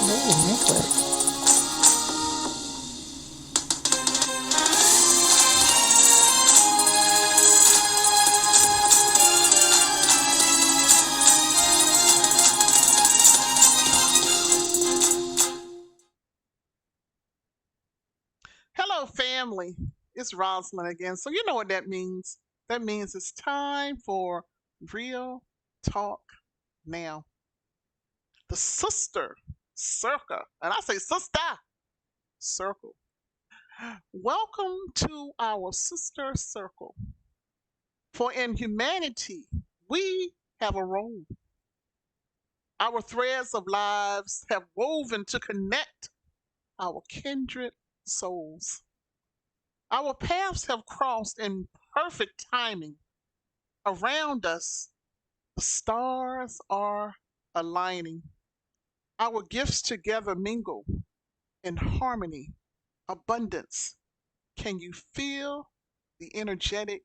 Ooh, necklace. Hello, family. It's Rosalind again. So, you know what that means. That means it's time for Real Talk Now. The Sister Circle. And I say, Sister Circle. Welcome to our Sister Circle. For in humanity, we have a role. Our threads of lives have woven to connect our kindred souls. Our paths have crossed in perfect timing. Around us, the stars are aligning. Our gifts together mingle in harmony, abundance. Can you feel the energetic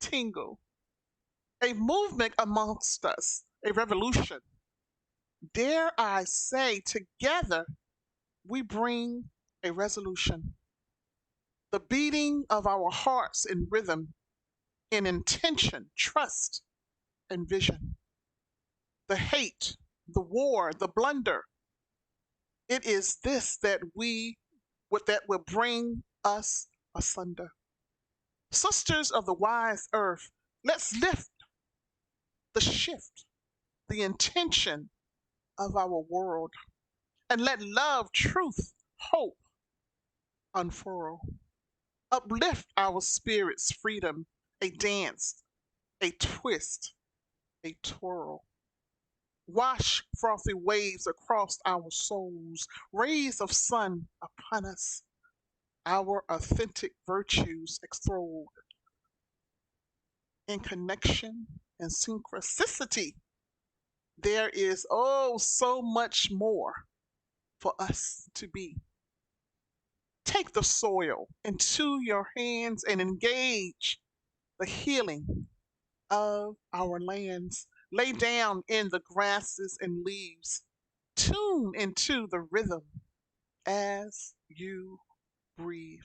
tingle? A movement amongst us, a revolution. Dare I say, together we bring a resolution. The beating of our hearts in rhythm, in intention, trust, and vision. The hate, the war, the blunder. It is this that will bring us asunder. Sisters of the wise earth, let's lift the shift, the intention of our world, and let love, truth, hope unfurl. Uplift our spirits, freedom, a dance, a twist, a twirl. Wash frothy waves across our souls, rays of sun upon us, our authentic virtues extolled in connection and synchronicity. There is so much more for us to be. Take the soil into your hands and engage the healing of our lands. Lay down in the grasses and leaves. Tune into the rhythm as you breathe.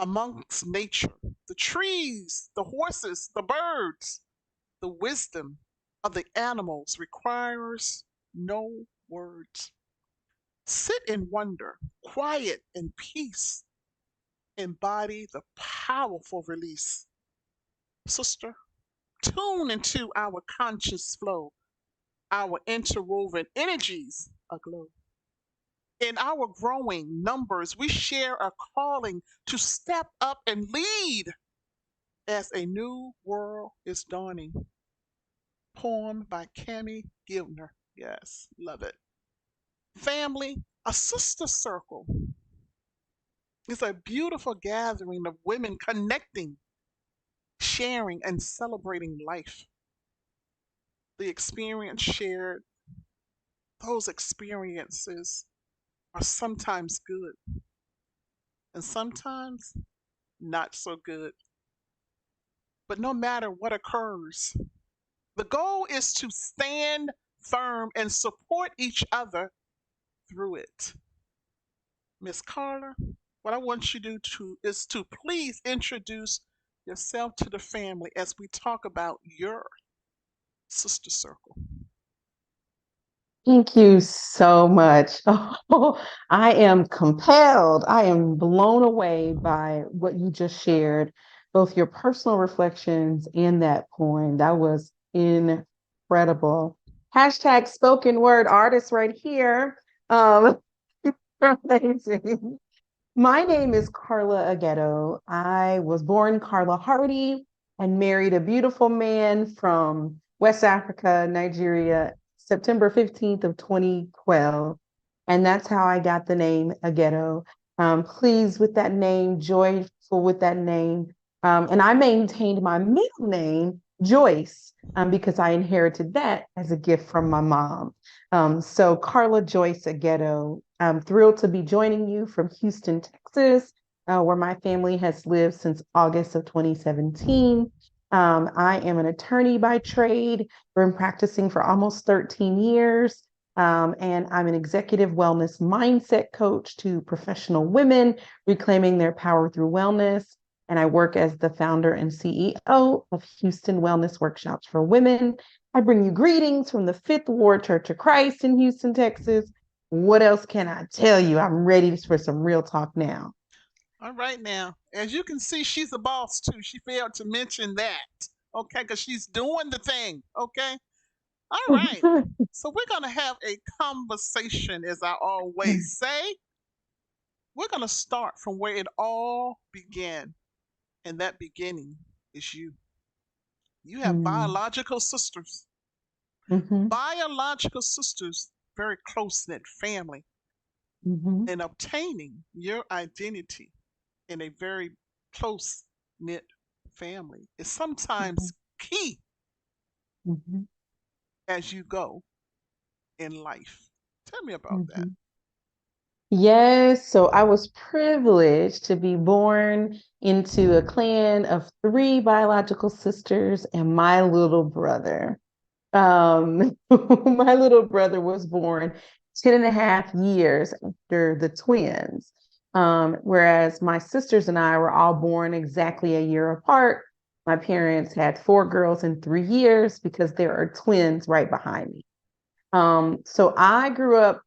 Amongst nature, the trees, the horses, the birds, the wisdom of the animals requires no words. Sit in wonder, quiet and peace. Embody the powerful release. Sister, tune into our conscious flow, our interwoven energies aglow. In our growing numbers, we share a calling to step up and lead as a new world is dawning. Poem by Cami Gilner. Yes, love it. Family, a sister circle is a beautiful gathering of women connecting, sharing, and celebrating life. The experience shared, those experiences are sometimes good and sometimes not so good. But no matter what occurs, the goal is to stand firm and support each other through it. Miss Carla, what I want you is to please introduce yourself to the family as we talk about your sister circle. Thank you so much. Oh, I am compelled. I am blown away by what you just shared, both your personal reflections and that poem. That was incredible. Hashtag spoken word artist right here. Um, amazing. My name is Karla Aghedo. I was born Karla Hardy and married a beautiful man from West Africa, Nigeria, September 15th of 2012. And that's how I got the name Aghedo. Pleased with that name, joyful with that name. And I maintained my middle name, Joyce, because I inherited that as a gift from my mom. So Karla Joyce Aghedo, I'm thrilled to be joining you from Houston, Texas, where my family has lived since August of 2017. I am an attorney by trade. Been practicing for almost 13 years. And I'm an executive wellness mindset coach to professional women reclaiming their power through wellness. And I work as the founder and CEO of Houston Wellness Workshops for Women. I bring you greetings from the Fifth Ward Church of Christ in Houston, Texas. What else can I tell you? I'm ready for some real talk now. All right, now, as you can see, she's a boss too. She failed to mention that, okay, because she's doing the thing, okay? All right. So we're going to have a conversation, as I always say. We're going to start from where it all began, and that beginning is you. You have Mm, biological sisters, mhm, biological sisters, very close knit family, mhm, and obtaining your identity in a very close knit family is mhm, sometimes key mhm, as you go in life. Tell me about that. mhm. Yes, so I was privileged to be born into a clan of three biological sisters and my little brother. My little brother was born 10 and a half years after the twins, whereas my sisters and I were all born exactly a year apart. My parents had four girls in 3 years because there are twins right behind me. So I grew up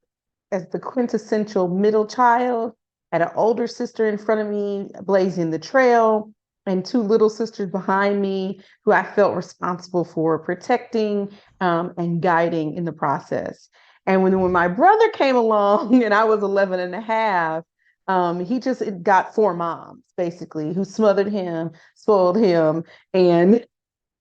as the quintessential middle child, had an older sister in front of me blazing the trail, and two little sisters behind me who I felt responsible for protecting and guiding in the process. And when my brother came along and I was 11 and a half, he just got four moms basically who smothered him, spoiled him, and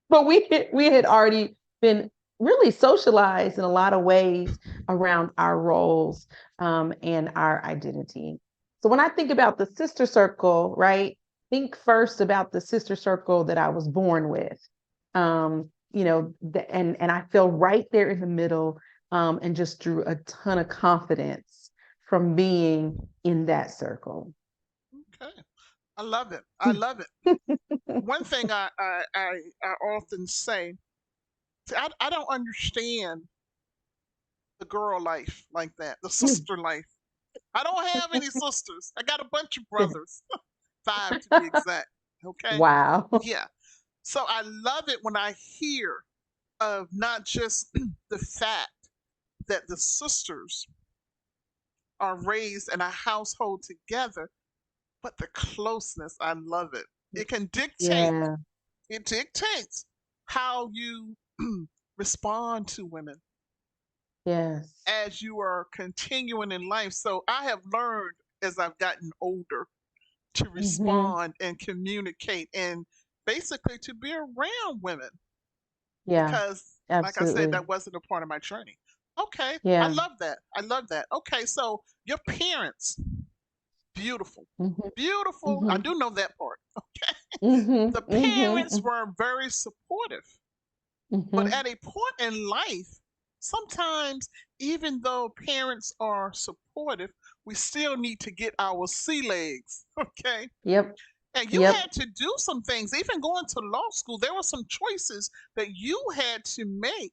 but we had already been really socialized in a lot of ways around our roles and our identity. So when I think about the sister circle, right, think first about the sister circle that I was born with. And I feel right there in the middle and just drew a ton of confidence from being in that circle. Okay. I love it. I love it. One thing I often say, see, I don't understand the girl life like that, the sister life. I don't have any sisters. I got a bunch of brothers, five to be exact. Okay. Wow. Yeah. So I love it when I hear of not just the fact that the sisters are raised in a household together, but the closeness. I love it. It can dictate, Yeah. it dictates how you respond to women Yes. as you are continuing in life. So I have learned as I've gotten older to Hmm. respond and communicate and basically to be around women Yeah. because, like I said, Absolutely. that wasn't a part of my training. Okay, I Yeah. love that. I love that. Okay, so your parents, beautiful, Hmm. beautiful. I Hmm. do know that part. Hmm. The parents Hmm. were very supportive, but Hmm. at a point in life, sometimes even though parents are supportive, we still need to get our sea legs. Okay, Yep. and you Yep. had to do some things. Even going to law school, there were some choices that you had to make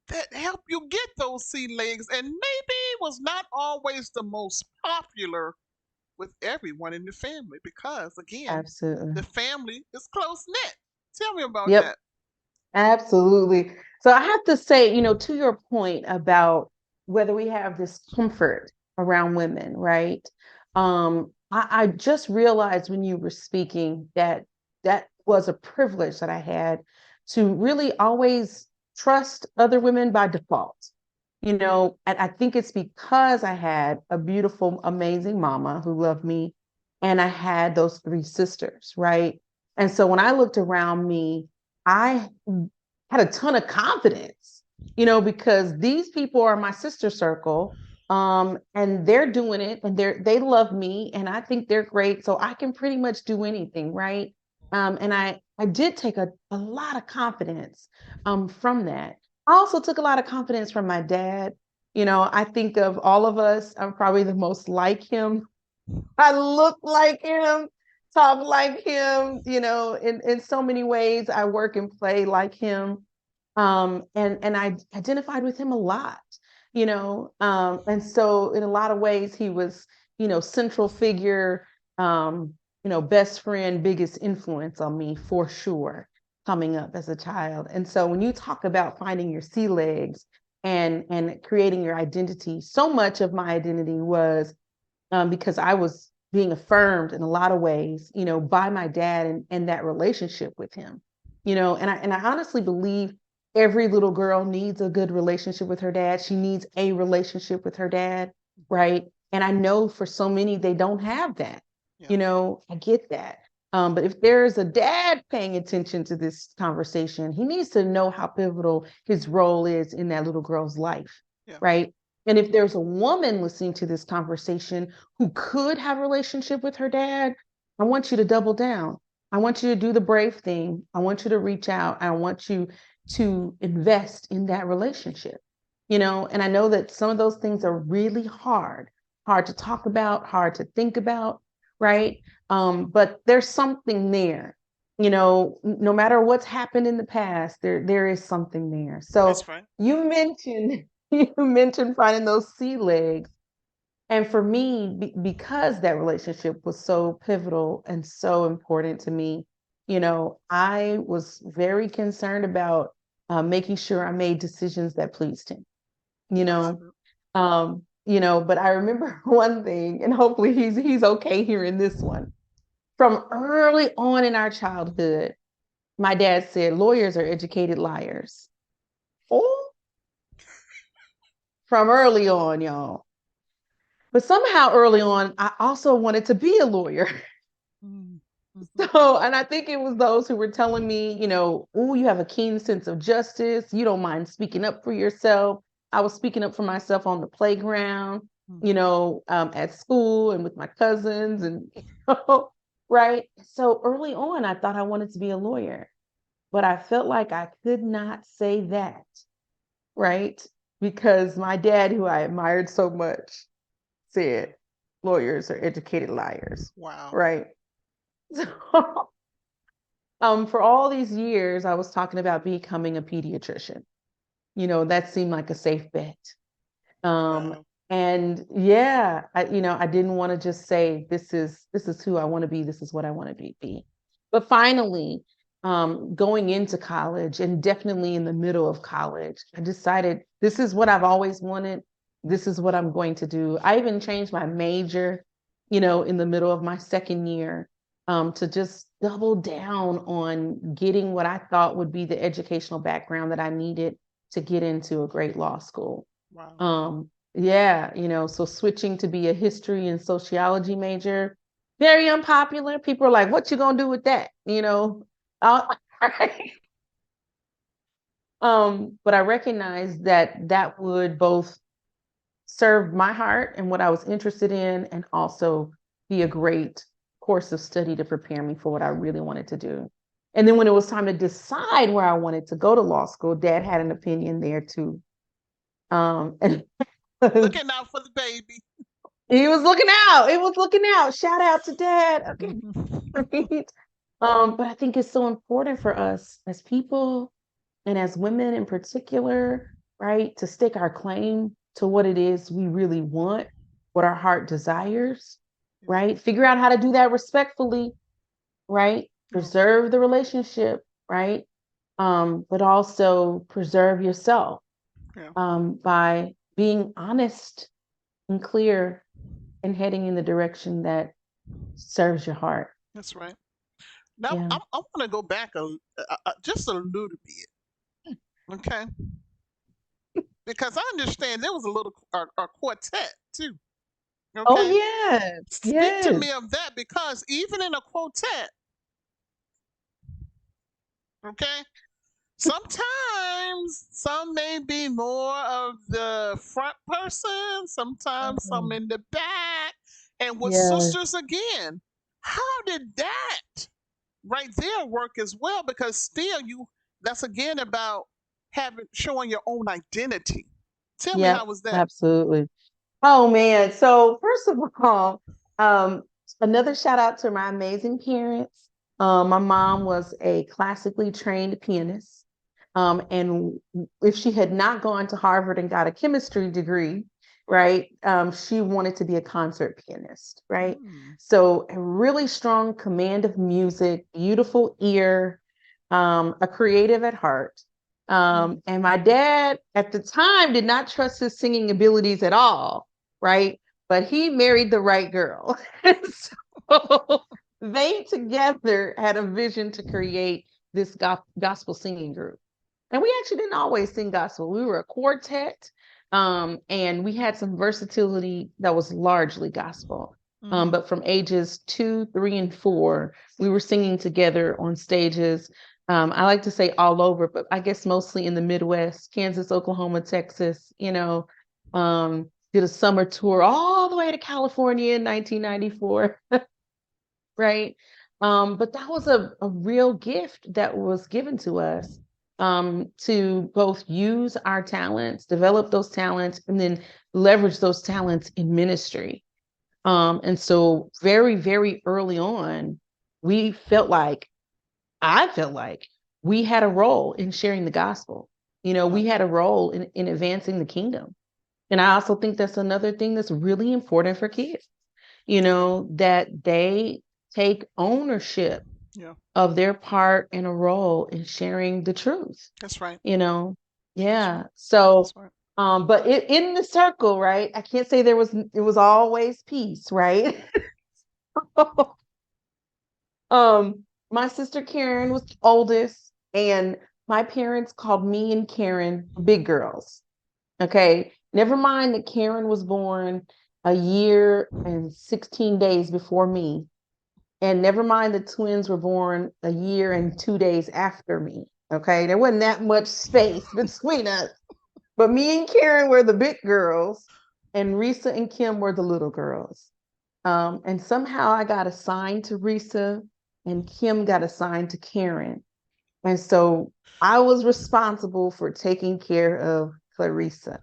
that help you get those sea legs, and maybe was not always the most popular with everyone in the family because, again, Absolutely. the family is close knit. Tell me about Yep. that. Absolutely. So I have to say, to your point about whether we have this comfort around women, right? I just realized when you were speaking that that was a privilege that I had to really always trust other women by default. And I think it's because I had a beautiful, amazing mama who loved me, and I had those three sisters, right? And so when I looked around me, I had a ton of confidence, because these people are my sister circle, and they're doing it, and they love me, and I think they're great, so I can pretty much do anything, right? And I did take a lot of confidence from that. I also took a lot of confidence from my dad. I think of all of us, I'm probably the most like him. I look like him, talk like him, in so many ways. I work and play like him. And I identified with him a lot. And so in a lot of ways he was, central figure, best friend, biggest influence on me for sure coming up as a child. And so when you talk about finding your sea legs and creating your identity, so much of my identity was because I was being affirmed in a lot of ways, by my dad and that relationship with him, and I honestly believe every little girl needs a good relationship with her dad. She needs a relationship with her dad, right? And I know for so many they don't have that. Yeah. I get that. But if there's a dad paying attention to this conversation, he needs to know how pivotal his role is in that little girl's life, Yeah. right? And if there's a woman listening to this conversation who could have a relationship with her dad, I want you to double down. I want you to do the brave thing. I want you to reach out. I want you to invest in that relationship. And I know that some of those things are really hard to talk about, hard to think about, right? But there's something there. No matter what's happened in the past, there is something there. So That's right. you mentioned you mentioned finding those sea legs. And for me, because that relationship was so pivotal and so important to me, I was very concerned about making sure I made decisions that pleased him, you I love know. it. But I remember one thing, and hopefully he's okay hearing this one. From early on in our childhood, my dad said lawyers are educated liars. Oh, from early on, y'all. But somehow early on, I also wanted to be a lawyer. Mm-hmm. So, and I think it was those who were telling me, oh, you have a keen sense of justice. You don't mind speaking up for yourself. I was speaking up for myself on the playground, Mm-hmm. at school and with my cousins and, right. So early on, I thought I wanted to be a lawyer, but I felt like I could not say that, right? Because my dad, who I admired so much, said lawyers are educated liars, Wow. right? So, for all these years, I was talking about becoming a pediatrician. That seemed like a safe bet. Um, Wow. and yeah, I didn't want to just say this is who I want to be. This is what I want to be. But finally, going into college and definitely in the middle of college, I decided this is what I've always wanted. This is what I'm going to do. I even changed my major, in the middle of my second year, to just double down on getting what I thought would be the educational background that I needed to get into a great law school. Wow. Yeah, so switching to be a history and sociology major, very unpopular. People are like, what you gonna do with that? Right. But I recognized that that would both serve my heart and what I was interested in, and also be a great course of study to prepare me for what I really wanted to do. And then when it was time to decide where I wanted to go to law school, Dad had an opinion there too. And Looking out for the baby. he was looking out. It was looking out. Shout out to Dad. Okay. Mm-hmm. Right. But I think it's so important for us as people and as women in particular, right, to stake our claim to what it is we really want, what our heart desires, Yeah. right? Figure out how to do that respectfully, right? Yeah. Preserve the relationship, right? But also preserve yourself Yeah. by being honest and clear and heading in the direction that serves your heart. That's right. Now Yeah. I want to go back just a little bit, okay? Because I understand there was a little a quartet too. Oh, Okay, yes. speak to Yes. me of that because even in a quartet, okay, sometimes some may be more of the front person, sometimes some Mhm. in the back, and with Yes. sisters again. How did that right there work as well? Because still, you that's again about having showing your own identity. Tell me how Yep. was that? Absolutely. Oh man. So first of all, um, another shout out to my amazing parents. My mom was a classically trained pianist. And if she had not gone to Harvard and got a chemistry degree, right, she wanted to be a concert pianist, right? Mm. So a really strong command of music, beautiful ear, a creative at heart. Mm. And my dad at the time did not trust his singing abilities at all, right? But he married the right girl. So they together had a vision to create this gospel singing group. And we actually didn't always sing gospel. We were a quartet, and we had some versatility that was largely gospel. Mm-hmm. But from ages 2, 3, and 4, we were singing together on stages. I like to say all over, but I guess mostly in the Midwest, Kansas, Oklahoma, Texas, did a summer tour all the way to California in 1994. Right? But that was a real gift that was given to us, to both use our talents, develop those talents, and then leverage those talents in ministry. And so, very, very early on, we felt like, I felt like we had a role in sharing the gospel. We Love had it. a role in advancing the kingdom. And I also think that's another thing that's really important for kids, Yeah. that they take ownership Yeah. of their part and a role in sharing the truth, That's right. you know? That's right. Yeah. So, That's right. but in the circle, right? I can't say it was always peace, right? My sister Karen was the oldest, and my parents called me and Karen big girls. Okay. Never mind that Karen was born a year and 16 days before me. And never mind the twins were born a year and 2 days after me. Okay. There wasn't that much space between us. But me and Karen were the big girls, and Risa and Kim were the little girls. And somehow I got assigned to Risa, and Kim got assigned to Karen. And so I was responsible for taking care of Clarissa,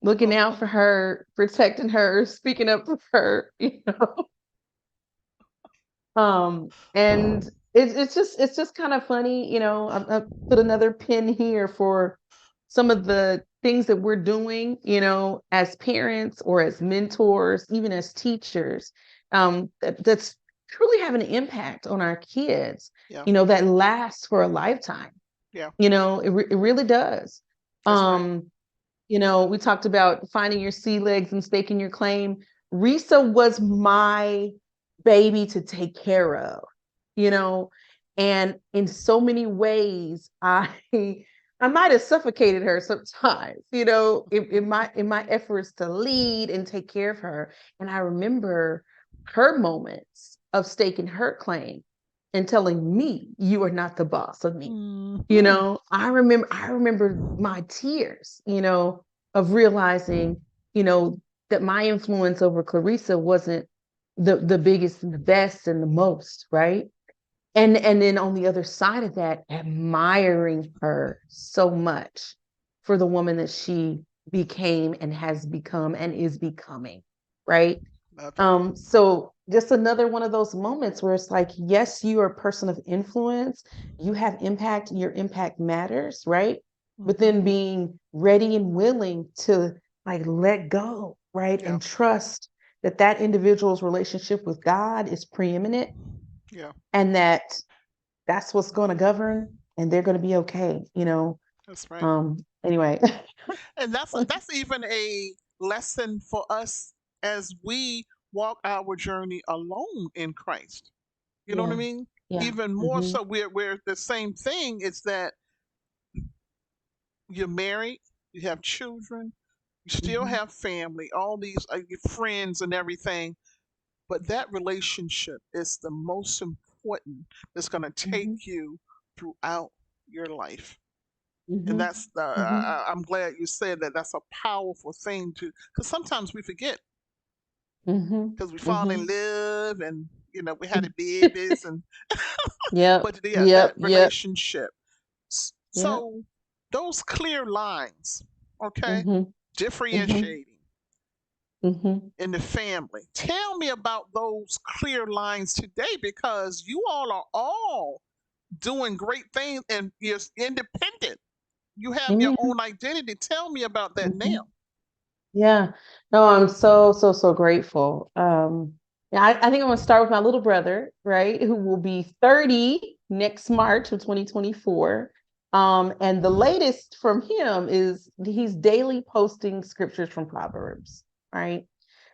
looking out for her, protecting her, speaking up for her. And it's just kind of funny, I put another pin here for some of the things that we're doing, as parents or as mentors, even as teachers, that's truly having an impact on our kids, Yeah. that lasts for a lifetime. Yeah. It really does. That's right. Um, we talked about finding your sea legs and staking your claim. Risa was my baby to take care of, you know, and in so many ways, I might have suffocated her sometimes, in my efforts to lead and take care of her. And I remember her moments of staking her claim and telling me, "You are not the boss of me." Mm-hmm. I remember my tears, of realizing, you know, that my influence over Clarissa wasn't the biggest and the best and the most, right? And then on the other side of that, admiring her so much for the woman that she became and has become and is becoming, right? Love it. So just another one of those moments where it's like, yes, you are a person of influence, you have impact, your impact matters, right? But Mm-hmm. then being ready and willing to like let go, right? Yeah. And trust that that individual's relationship with God is preeminent, Yeah. and that's what's going to govern, and they're going to be okay. That's right. Anyway. And that's even a lesson for us as we walk our journey alone in Christ. You know what I Yeah. mean? Yeah. Even more Hmm. so, we're the same thing. It's that you're married, you have children, you still Hmm. have family, all these your friends and everything. But that relationship is the most important that's going to take Hmm. you throughout your life. And Hmm. that's the Hmm. I'm glad you said that. That's a powerful thing to, because sometimes we forget Hmm. because we fall in Hmm. love and we had the babies and Yep. but yeah, that Yep. Yep. relationship. Yep. So those clear lines, okay, Hmm. Hmm. differentiating Hmm. in the family. Tell me about those clear lines today, because you all are all doing great things and you're independent. You have your Amen. own identity. Tell me about that now. Mhm. Yeah. No, I'm so, so, so grateful. Yeah, I think I'm gonna start with my little brother, right, who will be 30 next March of 2024. And the latest from him is he's daily posting scriptures from Proverbs, right?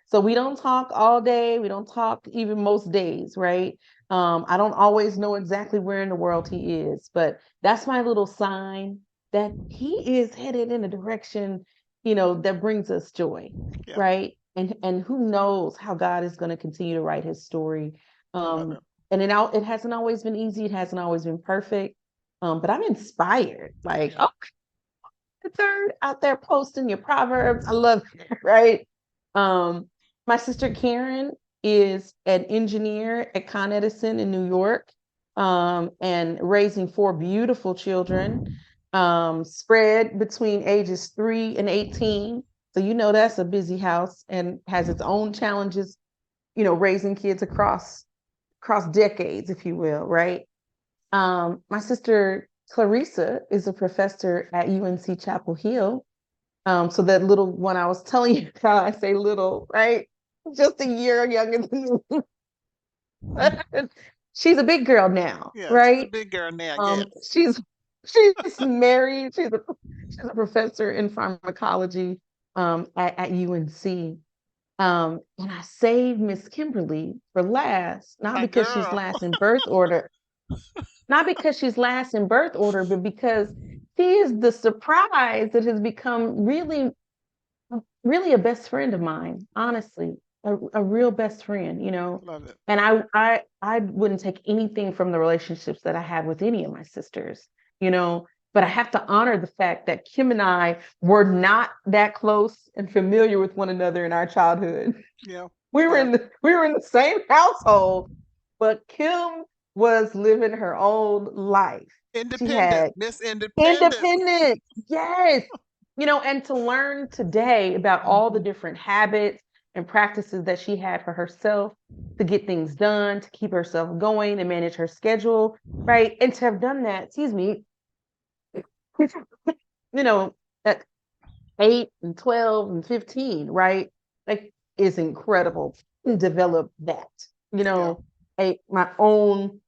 So we don't talk all day. We don't talk even most days, right? I don't always know exactly where in the world he is, but that's my little sign that he is headed in a direction, that brings us joy, Yeah, right? And who knows how God is going to continue to write his story. I love Um, it. and it hasn't always been easy. It hasn't always been perfect. But I'm inspired. Like, Yeah. oh, the third out there posting your proverbs. I love it, right? Um, my sister Karen is an engineer at Con Edison in New York, and raising four beautiful children, spread between ages 3 and 18. So that's a busy house and has its own challenges, raising kids across decades, if you will, right? My sister Clarissa is a professor at UNC Chapel Hill. So that little one I was telling you about, I say little, right? Just a year younger than me. She's a big girl now, Yeah, she's a right? big girl now, Um, yes. she's she's married. She's a professor in pharmacology at UNC. And I saved Miss Kimberly for last, not My because she's girl. last in birth order, not because she's last in birth order, but because she is the surprise that has become really a best friend of mine, honestly, a real best friend, Love it. And I wouldn't take anything from the relationships that I had with any of my sisters, but I have to honor the fact that Kim and I were not that close and familiar with one another in our childhood. Yeah. We were Yeah. in the same household, but Kim was living her own life. She Independent. had Miss Independent. independent, yes. And to learn today about all the Hmm. different habits and practices that she had for herself to get things done, to keep herself going and manage her schedule, right? And to have done that, excuse me, at 8 and 12 and 15, right? Like, is incredible. And develop that, Yeah. my own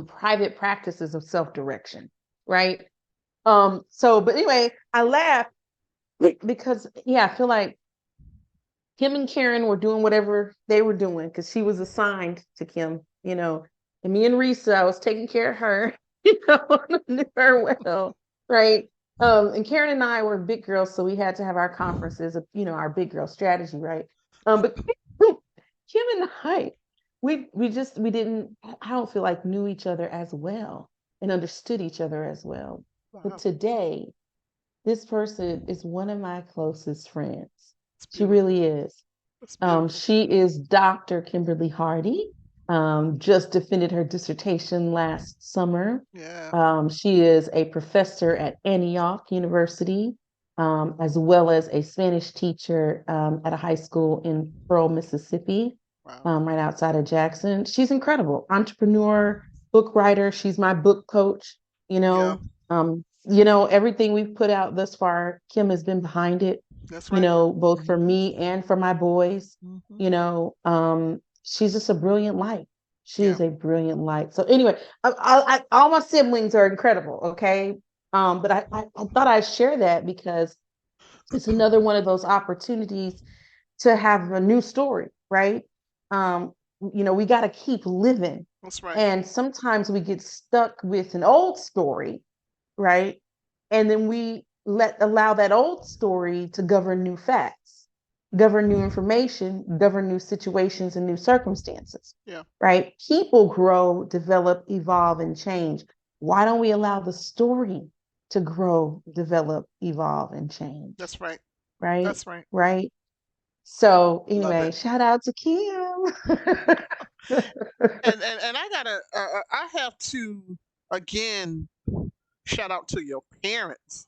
private practices of self-direction, right? But anyway, I laugh because, yeah, I feel like Kim and Karen were doing whatever they were doing because she was assigned to Kim. And me and Risa, I was taking care of her, knew her well, right? And Karen and I were big girls, so we had to have our conferences of, our big girl strategy, right? But Kim and I, we didn't, I don't feel like knew each other as well and understood each other as well. But Wow. today, this person is one of my closest friends. It's She beautiful. really is. It's beautiful. She is Dr. Kimberly Hardy. Just defended her dissertation last summer. Yeah. She is a professor at Antioch University, as well as a Spanish teacher at a high school in Pearl, Mississippi, Wow. right outside of Jackson. She's incredible. Entrepreneur, book writer. She's my book coach. Yeah. Everything we've put out thus far, Kim has been behind it, That's right. both for me and for my boys. Hmm. She's just a brilliant light. She Yeah. is a brilliant light. So anyway, all my siblings are incredible. Okay. But I thought I'd share that because it's another one of those opportunities to have a new story, right? Um, we got to keep living. That's right. And sometimes we get stuck with an old story, right? And then we allow that old story to govern new facts, govern new information, govern new situations and new circumstances, Yeah. right? People grow, develop, evolve, and change. Why don't we allow the story to grow, develop, evolve, and change? That's right. Right? That's right. Right. So Love anyway, it. shout out to Kim. And I gotta. I have to again shout out to your parents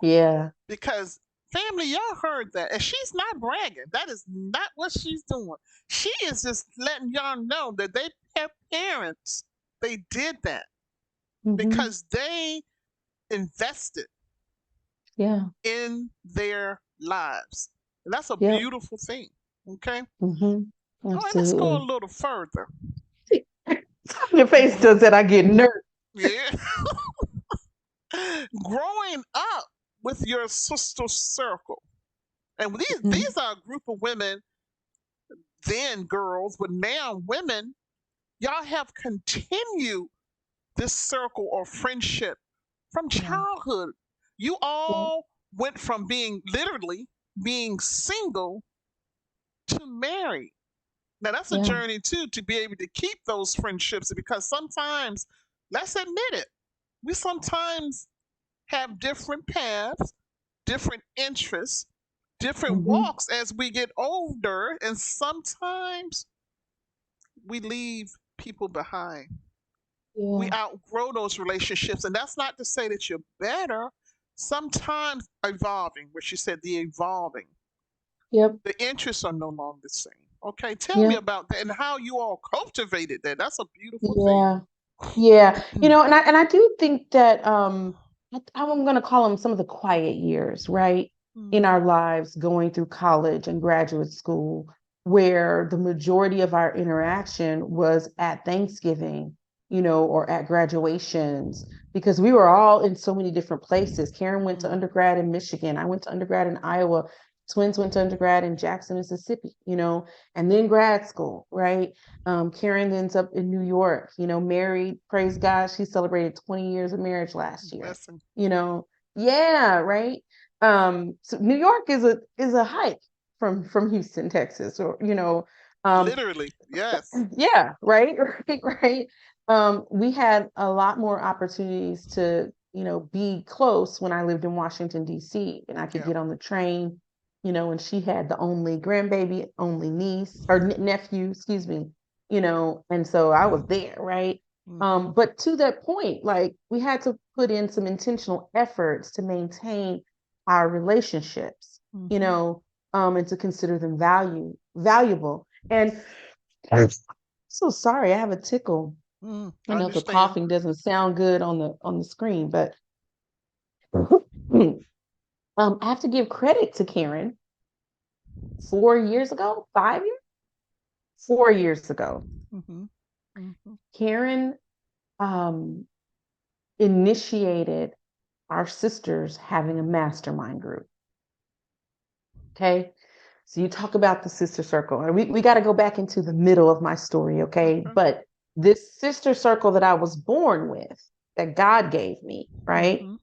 Yeah. because family, y'all heard that, and she's not bragging. That is not what she's doing. She is just letting y'all know that her parents, they did that Hmm. because they invested. Yeah. in their lives. And that's a Yep. beautiful thing. Okay. All right, let's go a Absolutely. little further. Your face does that. I get nervous. Yeah. Growing up with your sister circle. And these are a group of women, then girls, but now women. Y'all have continued this circle or friendship from Yeah. childhood. You Yeah. all went from being literally being single to married. Now that's a Yeah. journey too, to be able to keep those friendships, because sometimes, let's admit it, we sometimes have different paths, different interests, different Mm-hmm. walks as we get older, and sometimes we leave people behind. We Yeah. outgrow those relationships, and that's not to say that you're better. Sometimes evolving, which you said, the evolving, Yep. the interests are no longer the same. Okay, tell me Yeah. about that and how you all cultivated that. That's a beautiful thing. Yeah. Yeah, and I do think that I'm going to call them some of the quiet years, right, in Mm-hmm. our lives, going through college and graduate school, where the majority of our interaction was at Thanksgiving, or at graduations, because we were all in so many different places. Karen went to Mm-hmm. undergrad in Michigan. I went to undergrad in Iowa. Twins went to undergrad in Jackson, Mississippi, and then grad school, right? Karen ends up in New York, married, praise God. She celebrated 20 years of marriage last year. Blessing. You know, yeah, right. So New York is a hike from Houston, Texas, or um, Literally, yes. yeah, right, right, right. We had a lot more opportunities to, be close when I lived in Washington, D.C., and I could Yeah. get on the train, and she had the only grandbaby, only niece or nephew, excuse me, and so I was there, right? Mm-hmm. But to that point, like we had to put in some intentional efforts to maintain our relationships, Mm-hmm. and to consider them valuable. And I'm so sorry, I have a tickle. I I know the understand. coughing doesn't sound good on the screen, but I have to give credit to Karen. 4 years ago, 5 years, 4 years ago, Mm-hmm. Mm-hmm. Karen um, initiated our sisters having a mastermind group. Okay. So you talk about the sister circle, and we got to go back into the middle of my story. Okay. Okay. But this sister circle that I was born with, that God gave me, right, Mm-hmm.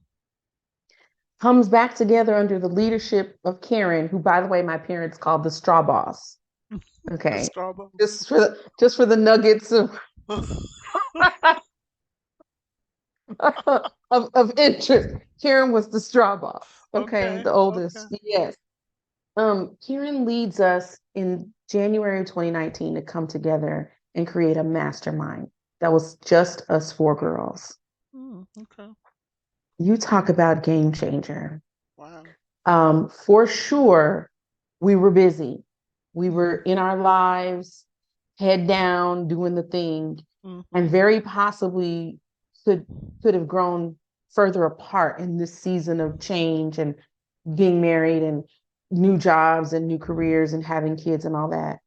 comes back together under the leadership of Karen, who, by the way, my parents called the straw boss. The Okay. Starbucks. Just for the nuggets of of interest. Karen was the straw boss. Okay, Okay. the Okay. oldest. Yes. Karen leads us in January 2019 to come together and create a mastermind that was just us four girls. Okay. You talk about game changer. Wow. For sure, we were busy. We were Mm-hmm. in our lives, head down, doing the thing, Mm-hmm. and very possibly could could have grown further apart in this season of change and being married and new jobs and new careers and having kids and all that.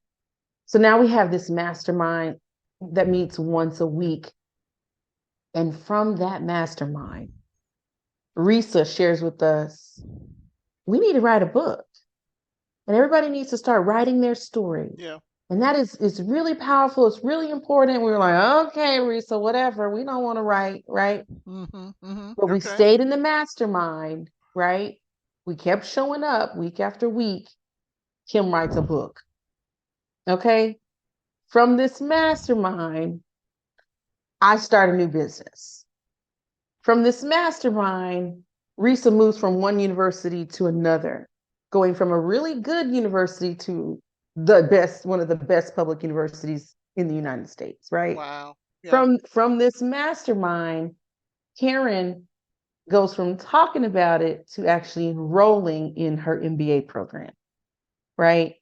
So now we have this mastermind that meets once a week. And from that mastermind, Risa shares with us, we need to write a book. And everybody needs to start writing their story. Yeah. And that is really powerful. It's really important. We were like, okay, Risa, whatever. We don't want to write, right? Mm-hmm. Mm-hmm. But we Okay. stayed in the mastermind, right? We kept showing up week after week. Kim writes a book. Okay. From this mastermind, I start a new business. From this mastermind, Risa moves from one university to another, going from a really good university to one of the best public universities in the United States, right? Wow. Yeah. From this mastermind, Karen goes from talking about it to actually enrolling in her MBA program, right?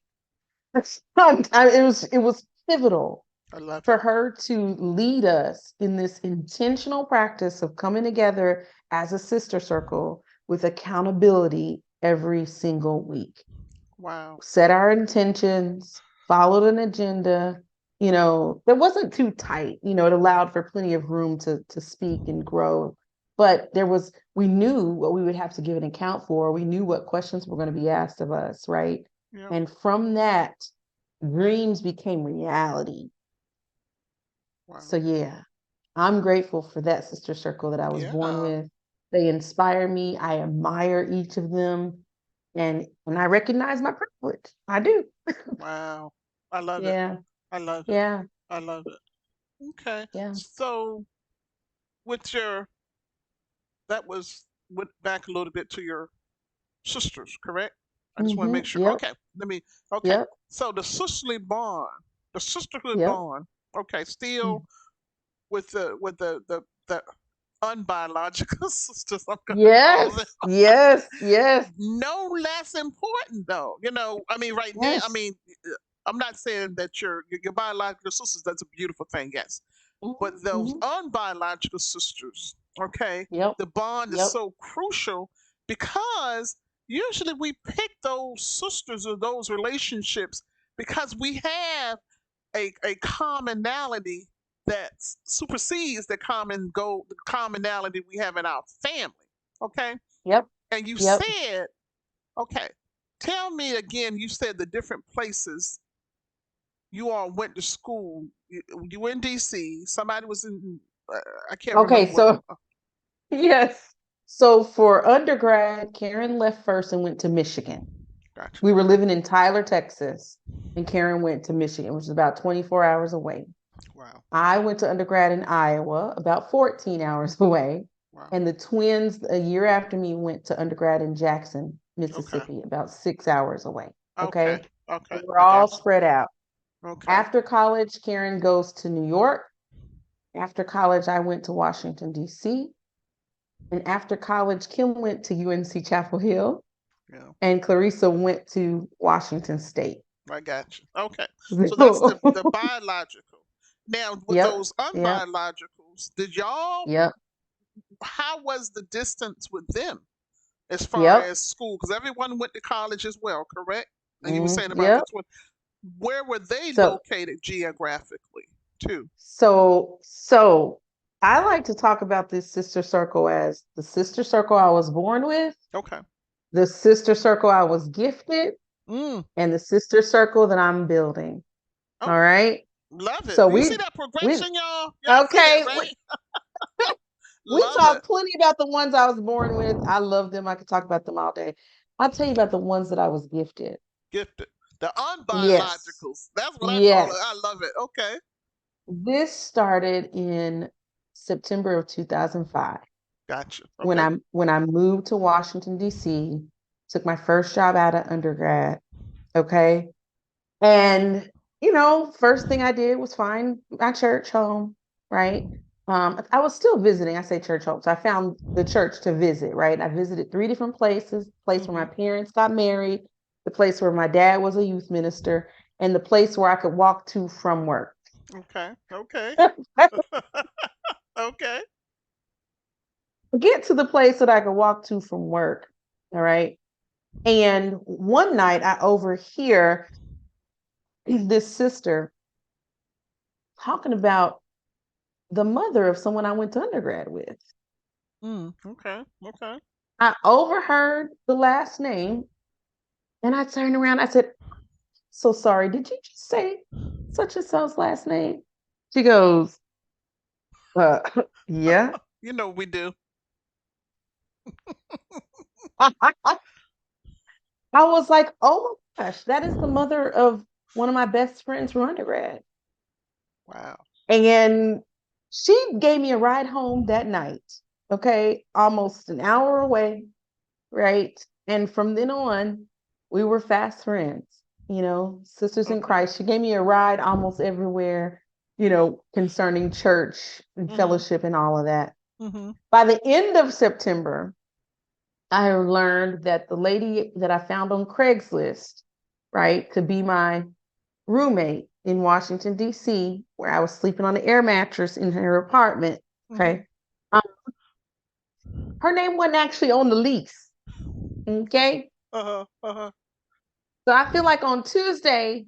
It was pivotal I love for it. her to lead us in this intentional practice of coming together as a sister circle with accountability every single week. Wow. Set our intentions, followed an agenda. That wasn't too tight. It allowed for plenty of room to speak and grow. But we knew what we would have to give an account for. We knew what questions were going to be asked of us, right? Yeah. And from that, dreams became reality. So Wow. yeah, I'm grateful for that sister circle that I was born Yeah. with. They inspire me. I admire each of them. And I recognize my privilege. I do. Wow. I love it. Yeah. I love it. Yeah. I love it. Okay. Yeah. So with your that was went back a little bit to your sisters, correct? I just want to make sure. Yep. Okay. Let me okay. Yep. So the sisterly bond, the sisterhood Yep. bond, okay, still Mm. with the unbiological sisters, I'm gonna call them. Yes. Yes. Yes. No less important though. I mean, right now, I Yes. mean, I'm not saying that your biological sisters, that's a beautiful thing, yes. But those Mhm. unbiological sisters, okay, Yep. the bond is Yep. so crucial because usually we pick those sisters or those relationships because we have a commonality that supersedes the commonality we have in our family. Okay. Yep. And you Yep. said, okay, tell me again, you said the different places you all went to school. You were in DC. Somebody was in, I can't Okay. remember what. So yes. So for undergrad, Karen left first and went to Michigan. Gotcha. We were living in Tyler, Texas, and Karen went to Michigan, which is about 24 hours away. Wow. I went to undergrad in Iowa, about 14 hours away. Wow. And the twins, a year after me, went to undergrad in Jackson, Okay. Mississippi, about 6 hours away. Okay. Okay. Okay. And we're I all got you. spread out. Okay. After college, Karen goes to New York. After college, I went to Washington, D.C. And after college, Kim went to UNC Chapel Hill, Yeah. and Clarissa went to Washington State. I got you. Okay. So that's the biological. Now with Yep. those Yep. unbiologicals, did y'all? Yep. How was the distance with them as far Yep. as school? Because everyone went to college as well, correct? And you were saying about the Yep. twin. Where were they So located geographically, too? so I like to talk about this sister circle as the sister circle I was born with, Okay. the sister circle I was gifted, Mm. and the sister circle that I'm building. Oh, All right. love it. So You see we that we progression, y'all? Y'all see that, okay. right? We Love it. talk plenty about the ones I was born with. I love them. I could talk about them all day. I'll tell you about the ones that I was gifted. Gifted. The Yes. unbiologicals. That's what I call it. Yes. I love it. Okay. This started in September of 2005 Gotcha. when Okay. I moved to Washington D.C., took my first job out of undergrad, okay? And first thing I did was find my church home, right? I was still visiting. I say church home. So I found the church to visit, right? I visited 3 different places: the place where my Mm-hmm. parents got married, the place where my dad was a youth minister, and the place where I could walk to from work. Okay. Okay. Okay. Get to the place that I could walk to from work. All right. And one night I overhear this sister talking about the mother of someone I went to undergrad with. Mm. Okay. Okay. I overheard the last name and I turned around. I said, "So sorry, did you just say such and such's last name?" She goes, uh, "Yeah." We do. I was like, "Oh my gosh, that is the mother of one of my best friends from undergrad." Wow. And she gave me a ride home that night. Okay. Almost an hour away. Right. And from then on, we were fast friends, sisters in Okay. Christ. She gave me a ride almost everywhere, concerning church and Mm-hmm. fellowship and all of that. Mm-hmm. By the end of September, I learned that the lady that I found on Craigslist, right, to be my roommate in Washington, D.C., where I was sleeping on the air mattress in her apartment. Mm-hmm. Okay. Um, her name wasn't actually on the lease. Okay. Uh-huh. Uh-huh. So I feel like on Tuesday,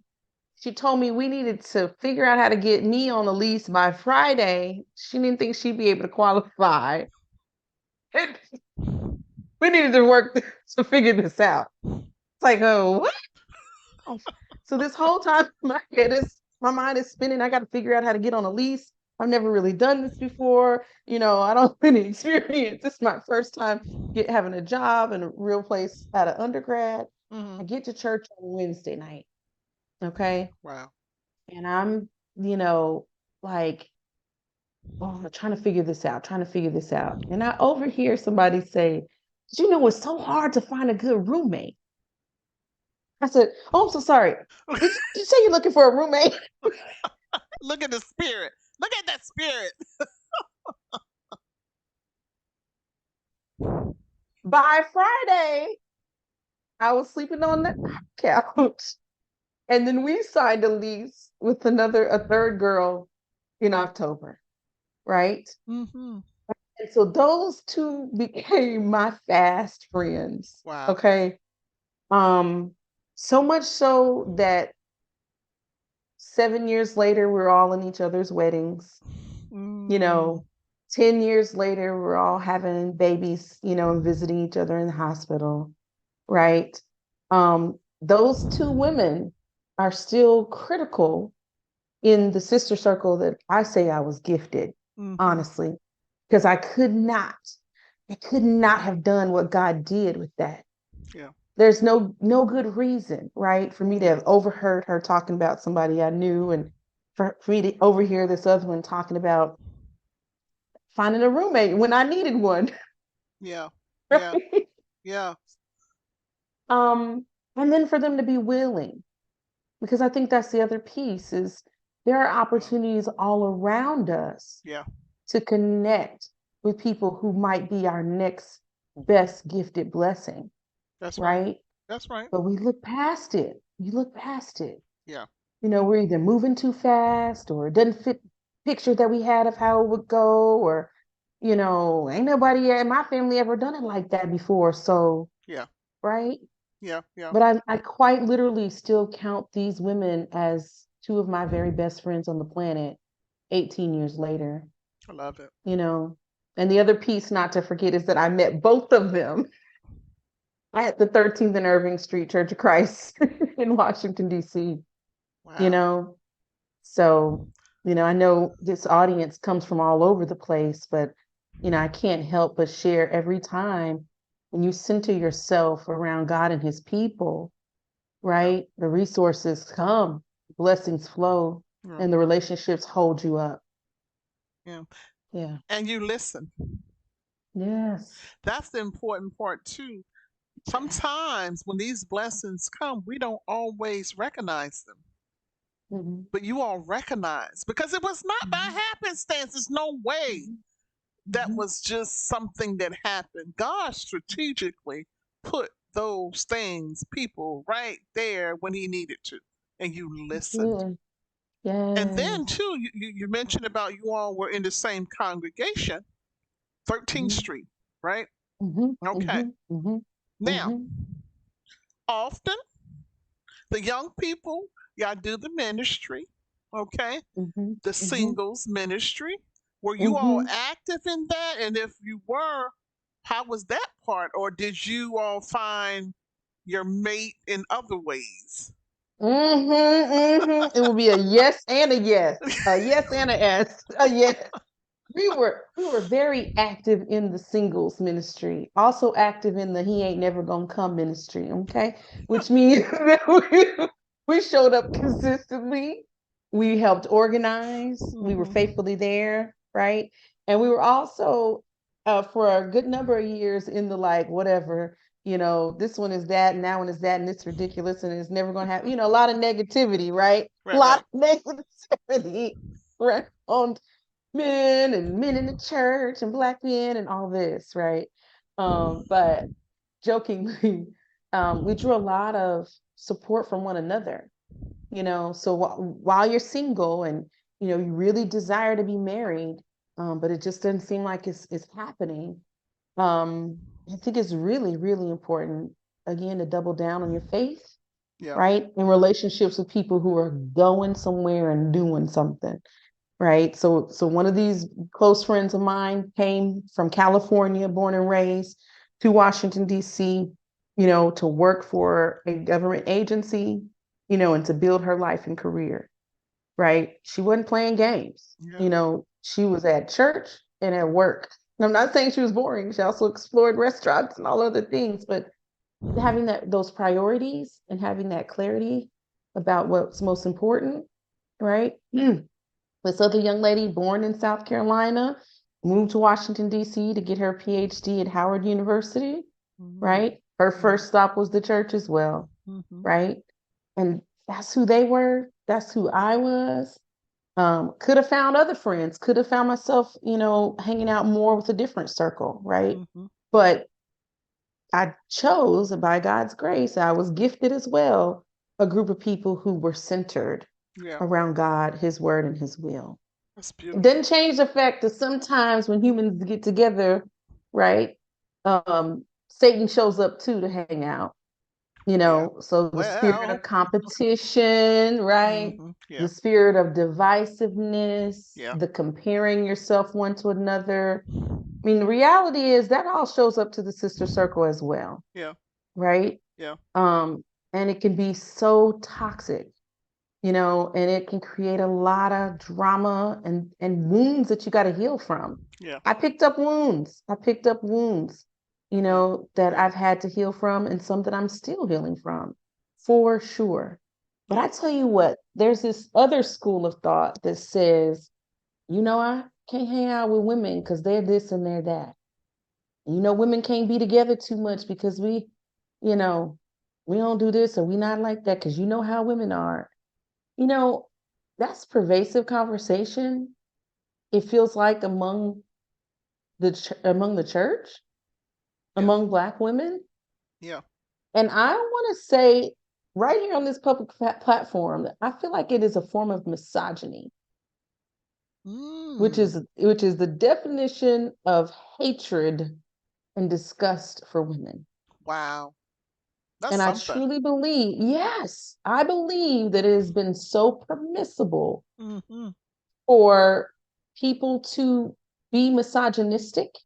she told me we needed to figure out how to get me on the lease by Friday. She didn't think she'd be able to qualify. We needed to work to figure this out. It's like, oh, what? Oh. So this whole time, my mind is spinning. I got to figure out how to get on a lease. I've never really done this before. I don't have any experience. This is my first time having a job in a real place out of undergrad. Mm-hmm. I get to church on Wednesday night. Okay. Wow. And I'm, like, oh, I'm trying to figure this out, trying to figure this out. And I overhear somebody say, it's so hard to find a good roommate. I said, oh, I'm so sorry. Did you say you're looking for a roommate? Look at the spirit. Look at that spirit. By Friday, I was sleeping on the couch. And then we signed a lease with a third girl in October, right? Mm-hmm. And so those two became my fast friends. Wow. Okay. So much so that 7 years later, we're all in each other's weddings. You Mm. know, 10 years later, we're all having babies, and visiting each other in the hospital, right? Those two women are still critical in the sister circle that I say I was gifted, Mm-hmm. honestly, because I could not have done what God did with that. Yeah. There's no good reason, right, for me to have overheard her talking about somebody I knew, and for me to overhear this other one talking about finding a roommate when I needed one. Yeah. Yeah. Right? Yeah. um, and then for them to be willing, because I think that's the other piece is there are opportunities all around us Yeah. to connect with people who might be our next best gifted blessing, That's right. right? That's right. But we look past it. You look past it. Yeah. We're either moving too fast or it doesn't fit picture that we had of how it would go, or, ain't nobody in my family ever done it like that before. So, Yeah. right. Yeah. Yeah. But I quite literally still count these women as two of my very best friends on the planet 18 years later, I love it. you know. And the other piece not to forget is that I met both of them at the 13th and Irving Street Church of Christ in Washington, D.C., you Wow. know. So, I know this audience comes from all over the place, but, I can't help but share every time when you center yourself around God and his people, Yeah. right? The resources come, blessings flow, Yeah. and the relationships hold you up. Yeah. Yeah. And you listen. Yes. That's the important part too. Sometimes when these blessings come, we don't always recognize them. Mm-hmm. But you all recognize because it was not by Mm-hmm. happenstance. There's no way that Mm-hmm. was just something that happened. God strategically put those things, people right there when he needed to. And you listened. Absolutely. And then Yes. too, you mentioned about you all were in the same congregation, 13th Mm-hmm. Street, right? Mm-hmm. Okay. Mm-hmm. Mm-hmm. Now, Mm-hmm. often the young people, y'all do the ministry, okay? Mm-hmm. The Mm-hmm. singles ministry. Were you all Mm-hmm. active in that? And if you were, how was that part? Or did you all find your mate in other ways? Mm-hmm. Mm-hmm. It will be a yes and a yes, a yes and a yes, a yes. We were very active in the singles ministry, also active in the he ain't never gonna come ministry, okay? Which means that we showed up consistently. We helped organize, we were Mm-hmm. faithfully there, right? And we were also for a good number of years in the like whatever, this one is that and that one is that and it's ridiculous and it's never gonna happen, a lot of negativity, right? A Right, lot right. of negativity, right? On men in the church and black men and all this, right? But jokingly, we drew a lot of support from one another, So while you're single and you really desire to be married, but it just doesn't seem like it's happening. Um, I think it's really, really important, again, to double down on your faith, Yeah. right? In relationships with people who are going somewhere and doing something, right? So one of these close friends of mine came from California, born and raised, to Washington, D.C., to work for a government agency, and to build her life and career, right? She wasn't playing games. Yeah. She was at church and at work. And I'm not saying she was boring. She also explored restaurants and all other things, but having those priorities and having that clarity about what's most important, right? This other young lady born in South Carolina moved to Washington, D.C. to get her PhD at Howard University, Mm. right? Her Yeah. first stop was the church as well, Mm-hmm. right? And that's who they were. That's who I was. Could have found other friends, could have found myself, hanging out more with a different circle, right? Mm-hmm. But I chose, by God's grace, I was gifted as well, a group of people who were centered Yeah. around God, His word, and His will. That's It beautiful. doesn't change the fact that sometimes when humans get together, right, Satan shows up too to hang out, Yeah. so the spirit Well. of competition, right? Mm-hmm. Yeah. The spirit of divisiveness, Yeah. the comparing yourself one to another. I mean, the reality is that all shows up to the sister circle as well, Yeah. right? Yeah. Um, and it can be so toxic, and it can create a lot of drama and wounds that you got to heal from. Yeah. I picked up wounds. I picked up wounds, Yeah. that Yeah. I've had to heal from and some that I'm still healing from, for sure. But Yeah. I tell you what, there's this other school of thought that says, I can't hang out with women because they're this and they're that. Women can't be together too much because you know, we don't do this or we not like that because you know how women are. You know, that's pervasive conversation. It feels like among the church, Yeah. among Black women, Yeah. and I want to say right here on this public platform that I feel like it is a form of misogyny, which Mm. is which is the definition of hatred and disgust for women. Wow. That's And I something. truly believe, yes, I believe that it has been so permissible Mm-hmm. for people to be misogynistic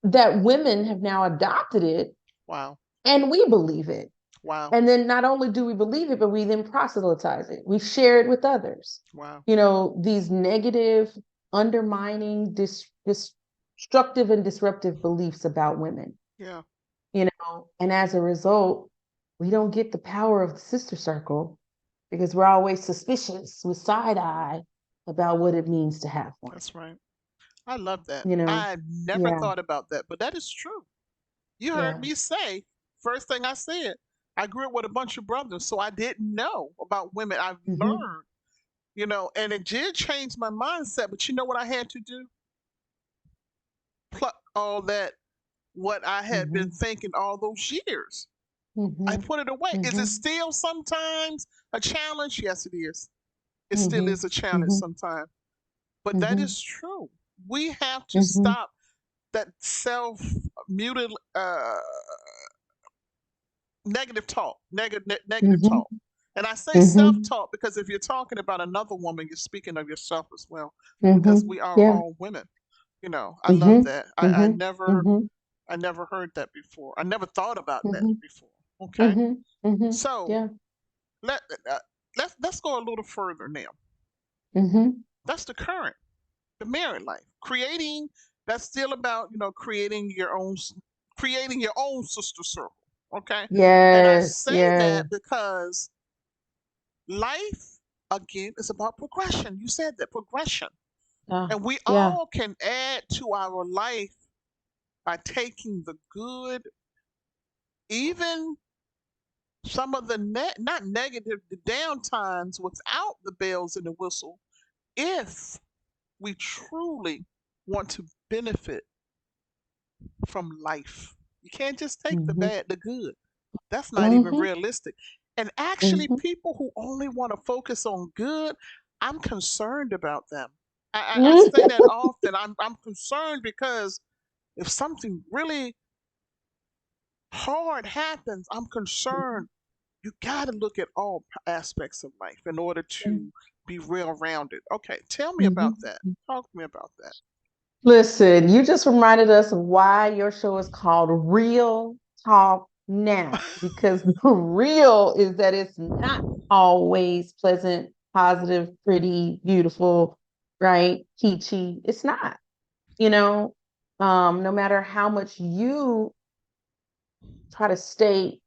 that women have now adopted it Wow. and we believe it. Wow. And then not only do we believe it, but we then proselytize it. We share it with others. Wow. These negative, undermining, destructive, and disruptive beliefs about women, Yeah. and as a result, we don't get the power of the sister circle because we're always suspicious with side eye about what it means to have one. That's right. I love that. You know, I never yeah, thought about that, but that is true. You heard yeah. me say, first thing I said, I grew up with a bunch of brothers, so I didn't know about women. I've Mm-hmm, learned, and it did change my mindset. But you know what I had to do? Pluck all that, what I had been mm-hmm, thinking all those years. I mm-hmm, put it away. Is it mm-hmm, still sometimes a challenge? Yes, it is. It still mm-hmm, is a challenge mm-hmm, sometimes. But that mm-hmm, is true. We have to mm-hmm. stop that self muted negative talk, negative Mhm, talk. And I say self mhm, talk because if you're talking about another woman, you're speaking of yourself as well, because mhm. we are Yeah. all women. I love Mhm, that. mhm, mhm, I never heard that before. I never thought about that mhm, before. Okay, mhm, mhm. so Yeah. let uh, let's go a little further now. Mhm. That's the current, the married life, creating. That's still about creating your own sister circle. Okay, and I Yes, say yes. that because life again is about progression. You said that progression, Ah, and we yeah. all can add to our life by taking the good, even some of the not negative, the down times without the bells and the whistle, if we truly want to benefit from life. You can't just take the Mhm. bad, the good. That's not even Mhm. realistic. And actually, Mhm. people who only want to focus on good, I'm concerned about them. I say Mhm. that often. I'm concerned because if something really hard happens, I'm concerned. You got to look at all aspects of life in order to be well rounded. Okay, tell me about Mhm. that. Talk to me about that. Listen, you just reminded us of why your show is called Real Talk Now, because the real is that it's not always pleasant, positive, pretty, beautiful, right? Peachy. It's not, you know, no matter how much you try to stay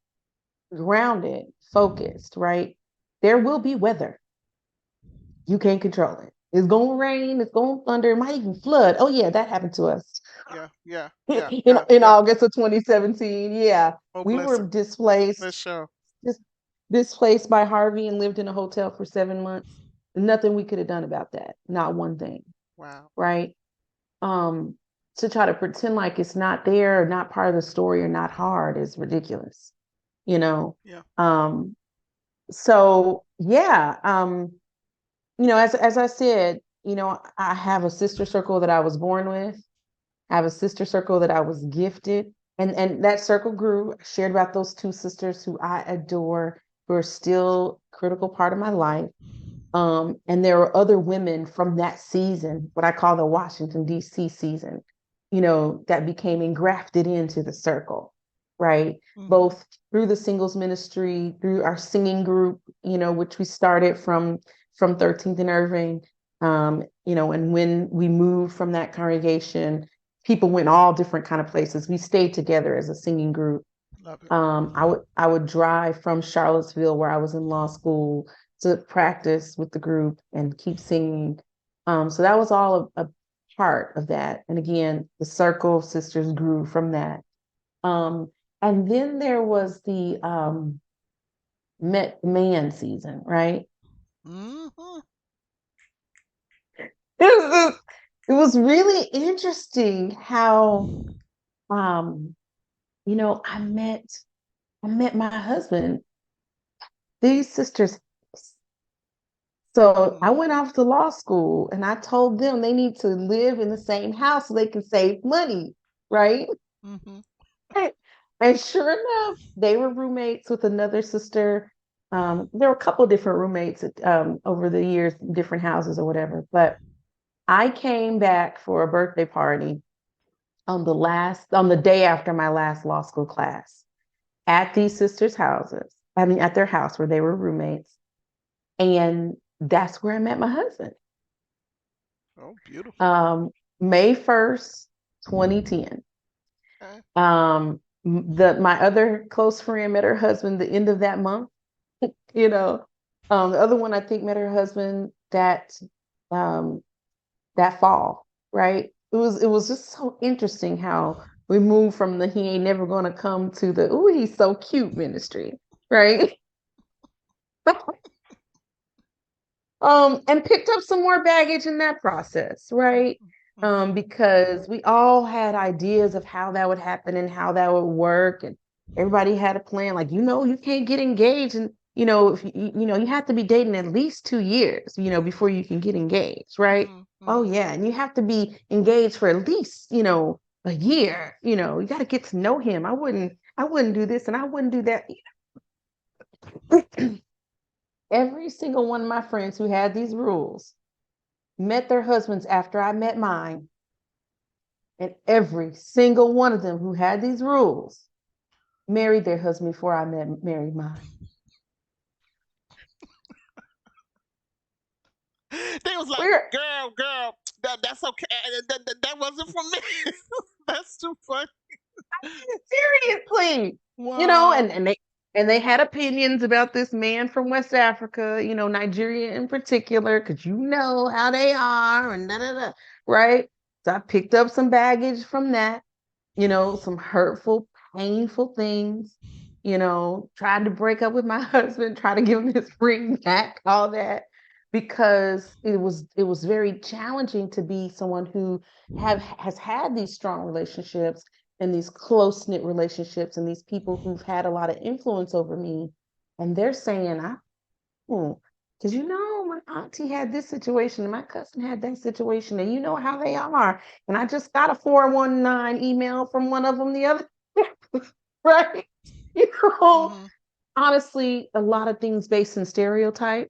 grounded, focused, right? There will be weather. You can't control it. It's going to rain, it's going to thunder, it might even flood. Oh, yeah, that happened to us Yeah, yeah, yeah, in, yeah, in yeah. August of 2017. Yeah, Oh, we bless were her. Let's displaced, show. just displaced by Harvey and lived in a hotel for 7 months. Nothing we could have done about that. Not one thing, Wow. right? Um, to try to pretend like it's not there or not part of the story or not hard is ridiculous, you know? Yeah. Um, so yeah, as I said, I have a sister circle that I was born with. I have a sister circle that I was gifted, and that circle grew. I shared about those two sisters who I adore, who are still a critical part of my life. And there were other women from that season, what I call the Washington, D.C. season, that became engrafted into the circle, right? Mm-hmm. Both through the singles ministry, through our singing group, which we started from 13th and Irving. And when we moved from that congregation, people went all different kind of places. We stayed together as a singing group. Love it. I would drive from Charlottesville, where I was in law school, to practice with the group and keep singing. So that was all a part of that. And again, the circle of sisters grew from that. Um, and then there was the Met Man season, right? Mm-hmm. It was really interesting how I met my husband, these sisters. So Mm-hmm. I went off to law school and I told them they need to live in the same house so they can save money, right? Mm-hmm. And sure enough, they were roommates with another sister. There were a couple of different roommates over the years, different houses or whatever. But I came back for a birthday party on the day after my last law school class at these sisters' houses. I mean, at their house where they were roommates. And that's where I met my husband. Oh, beautiful. um, May 1st, 2010. Okay. My other close friend met her husband the end of that month. You know, the other one I think met her husband um, that fall. Right? It was just so interesting how we moved from the he ain't never gonna come to the ooh he's so cute ministry, right? And picked up some more baggage in that process, right? Mm-hmm. Because we all had ideas of how that would happen and how that would work, and everybody had a plan. Like, you can't get engaged, and if you have to be dating at least 2 years, before you can get engaged, right? Mm-hmm. Oh Mm-hmm. yeah, and you have to be engaged for at least a year. You got to get to know him. I wouldn't do this, and I wouldn't do that. Every single one of my friends who had these rules met their husbands after I met mine. And every single one of them who had these rules married their husband before I married mine. They was like, We're girl, that's okay. That wasn't for me. That's too funny. seriously, Wow. and they had opinions about this man from West Africa, Nigeria in particular, because you know how they are, and da da da, right? So I picked up some baggage from that, some hurtful, painful things, tried to break up with my husband, try to give him his ring back, all that, because it was very challenging to be someone who has had these strong relationships and these close-knit relationships and these people who've had a lot of influence over me. And they're saying, I don't. Because my auntie had this situation, and my cousin had that situation, and you know how they are. And I just got a 419 email from one of them the other right? You know, Mm-hmm. honestly, a lot of things based in stereotype,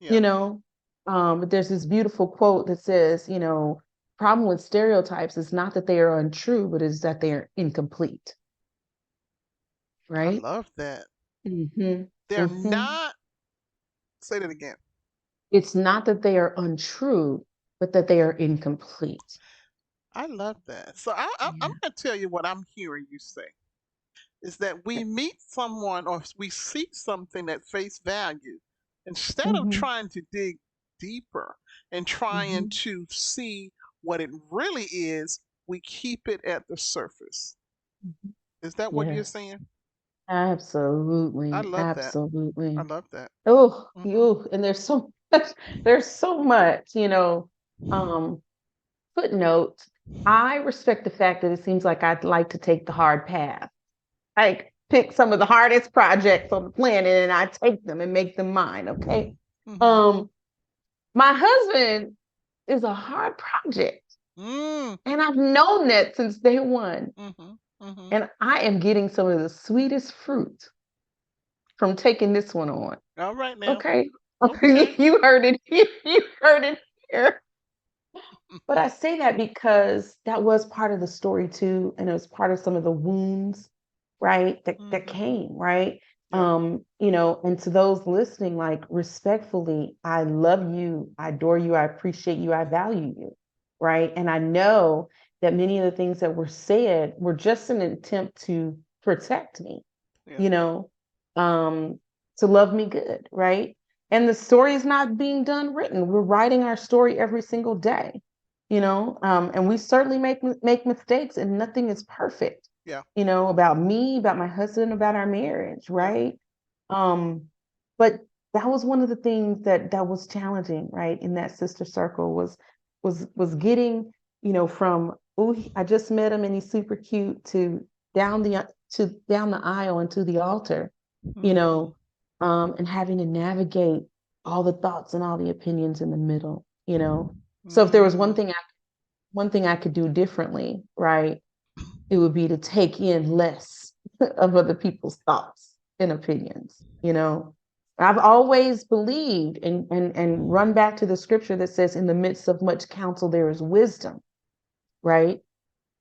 Yeah. you know. But there's this beautiful quote that says, problem with stereotypes is not that they are untrue, but is that they are incomplete, I right? love that. Mm-hmm. They're Mm-hmm. not, say that again. It's not that they are untrue, but that they are incomplete. I love that. So I'm Yeah. going to tell you what I'm hearing you say is that we meet someone or we seek something at face value instead of Mm-hmm. trying to dig deeper and trying Mm-hmm. to see what it really is, we keep it at the surface. Mm-hmm. Is that what you're Yes, saying? I absolutely, love that. I absolutely. love that. Oh, Hmm. you and there's so much, there's so much, Um, footnote. I respect the fact that it seems like I'd like to take the hard path. Like pick some of the hardest projects on the planet and I take them and make them mine. Okay. Hmm. Um, my husband is a hard project, Mm. and I've known that since day one. Hmm. Hmm. And I am getting some of the sweetest fruit from taking this one on. All right now. Okay. Okay. You heard it here. You heard it here. But I say that because that was part of the story too, and it was part of some of the wounds, right? That Hmm. came, right? Yeah. And to those listening, like respectfully, I love you, I adore you, I appreciate you, I value you, right? And I know that many of the things that were said were just an attempt to protect me, Yeah. you know, um, to love me good, right? And the story is not being done written. We're writing our story every single day, and we certainly make mistakes, and nothing is perfect, Yeah. about me, about my husband, about our marriage, Yeah. right? Um, but that was one of the things that was challenging, right, in that sister circle was getting, from oh, I just met him and he's super cute to down the aisle and to the altar, you Hmm. know, and having to navigate all the thoughts and all the opinions in the middle. So if there was Mm. one thing I could do differently, right, it would be to take in less of other people's thoughts and opinions. I've always believed and run back to the scripture that says, in the midst of much counsel, there is wisdom, right?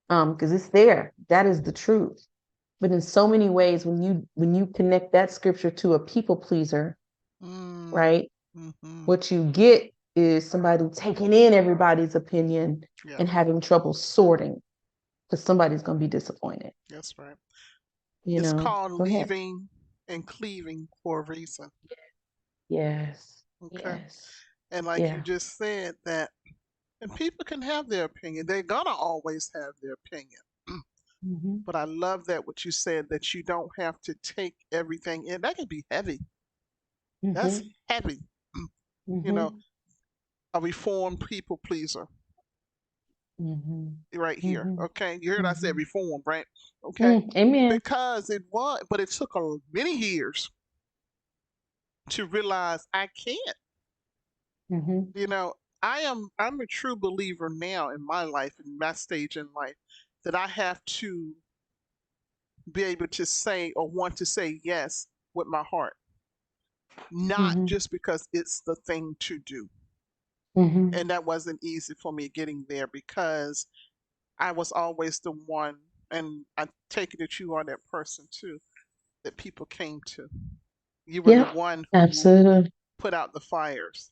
Because it's there. That is the truth. But in so many ways, when you connect that scripture to a people pleaser, Mm. right, Hmm. what you get is somebody taking in everybody's opinion Yeah. and having trouble sorting because somebody's going to be disappointed. That's right. You It's know, called go ahead. leaving and cleaving for a reason. Yes. Okay. Yes. And like you Yeah. just said, that, and people can have their opinion. They're going to always have their opinion. Mm-hmm. But I love that what you said, that you don't have to take everything in. That can be heavy. That's Mm-hmm. heavy. You know, Mm-hmm. a reformed people pleaser Mm-hmm. right here. Mm-hmm. Okay. You heard I said Mm-hmm. reformed, right? Okay. Amen. Because it was, but it took many years to realize I can't. Mm-hmm. You know, I'm a true believer now in my life, in my stage in life, that I have to be able to say or want to say yes with my heart, not Mm-hmm. just because it's the thing to do. Mm-hmm. And that wasn't easy for me getting there because I was always the one, and I take it that you are that person too, that people came to. You were the Yeah. one who Absolutely. put out the fires,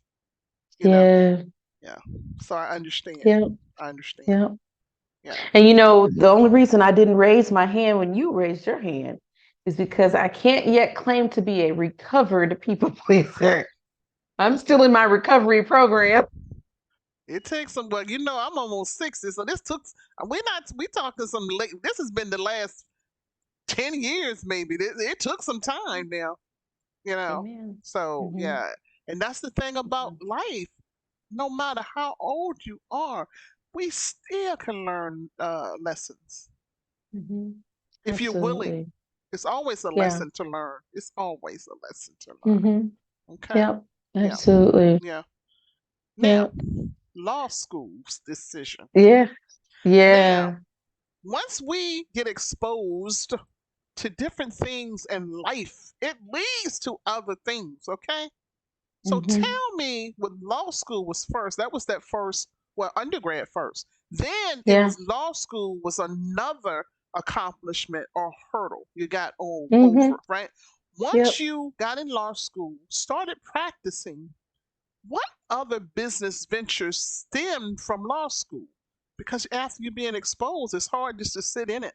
you know. Yeah. Yeah. So I understand. Yeah. I understand. Yeah. Yeah. And the only reason I didn't raise my hand when you raised your hand is because I can't yet claim to be a recovered people pleaser. I'm That's the still in my recovery program. It takes some, but I'm almost 60, so this took. We talking some late. This has been the last 10 years, maybe. It took some time now, you know. Amen. So Mm-hmm. yeah, and that's the thing about life. No matter how old you are, we still can learn lessons Mm-hmm. if you're willing. Absolutely. It's always a Yeah. lesson to learn. It's always a lesson to learn. Mm-hmm. Okay. Yeah. Yeah. Absolutely. Yeah. Now, Yeah. law school's decision. Yeah. Now, Yeah. once we get exposed to different things in life, it leads to other things, okay? So Hmm. tell me what law school was first. That was that first, well, undergrad first. Then it Yeah. was law school was another accomplishment or hurdle you got Hmm. over, right? Yep. Once you got in law school, started practicing, what other business ventures stemmed from law school? Because after you're being exposed, it's hard just to sit in it.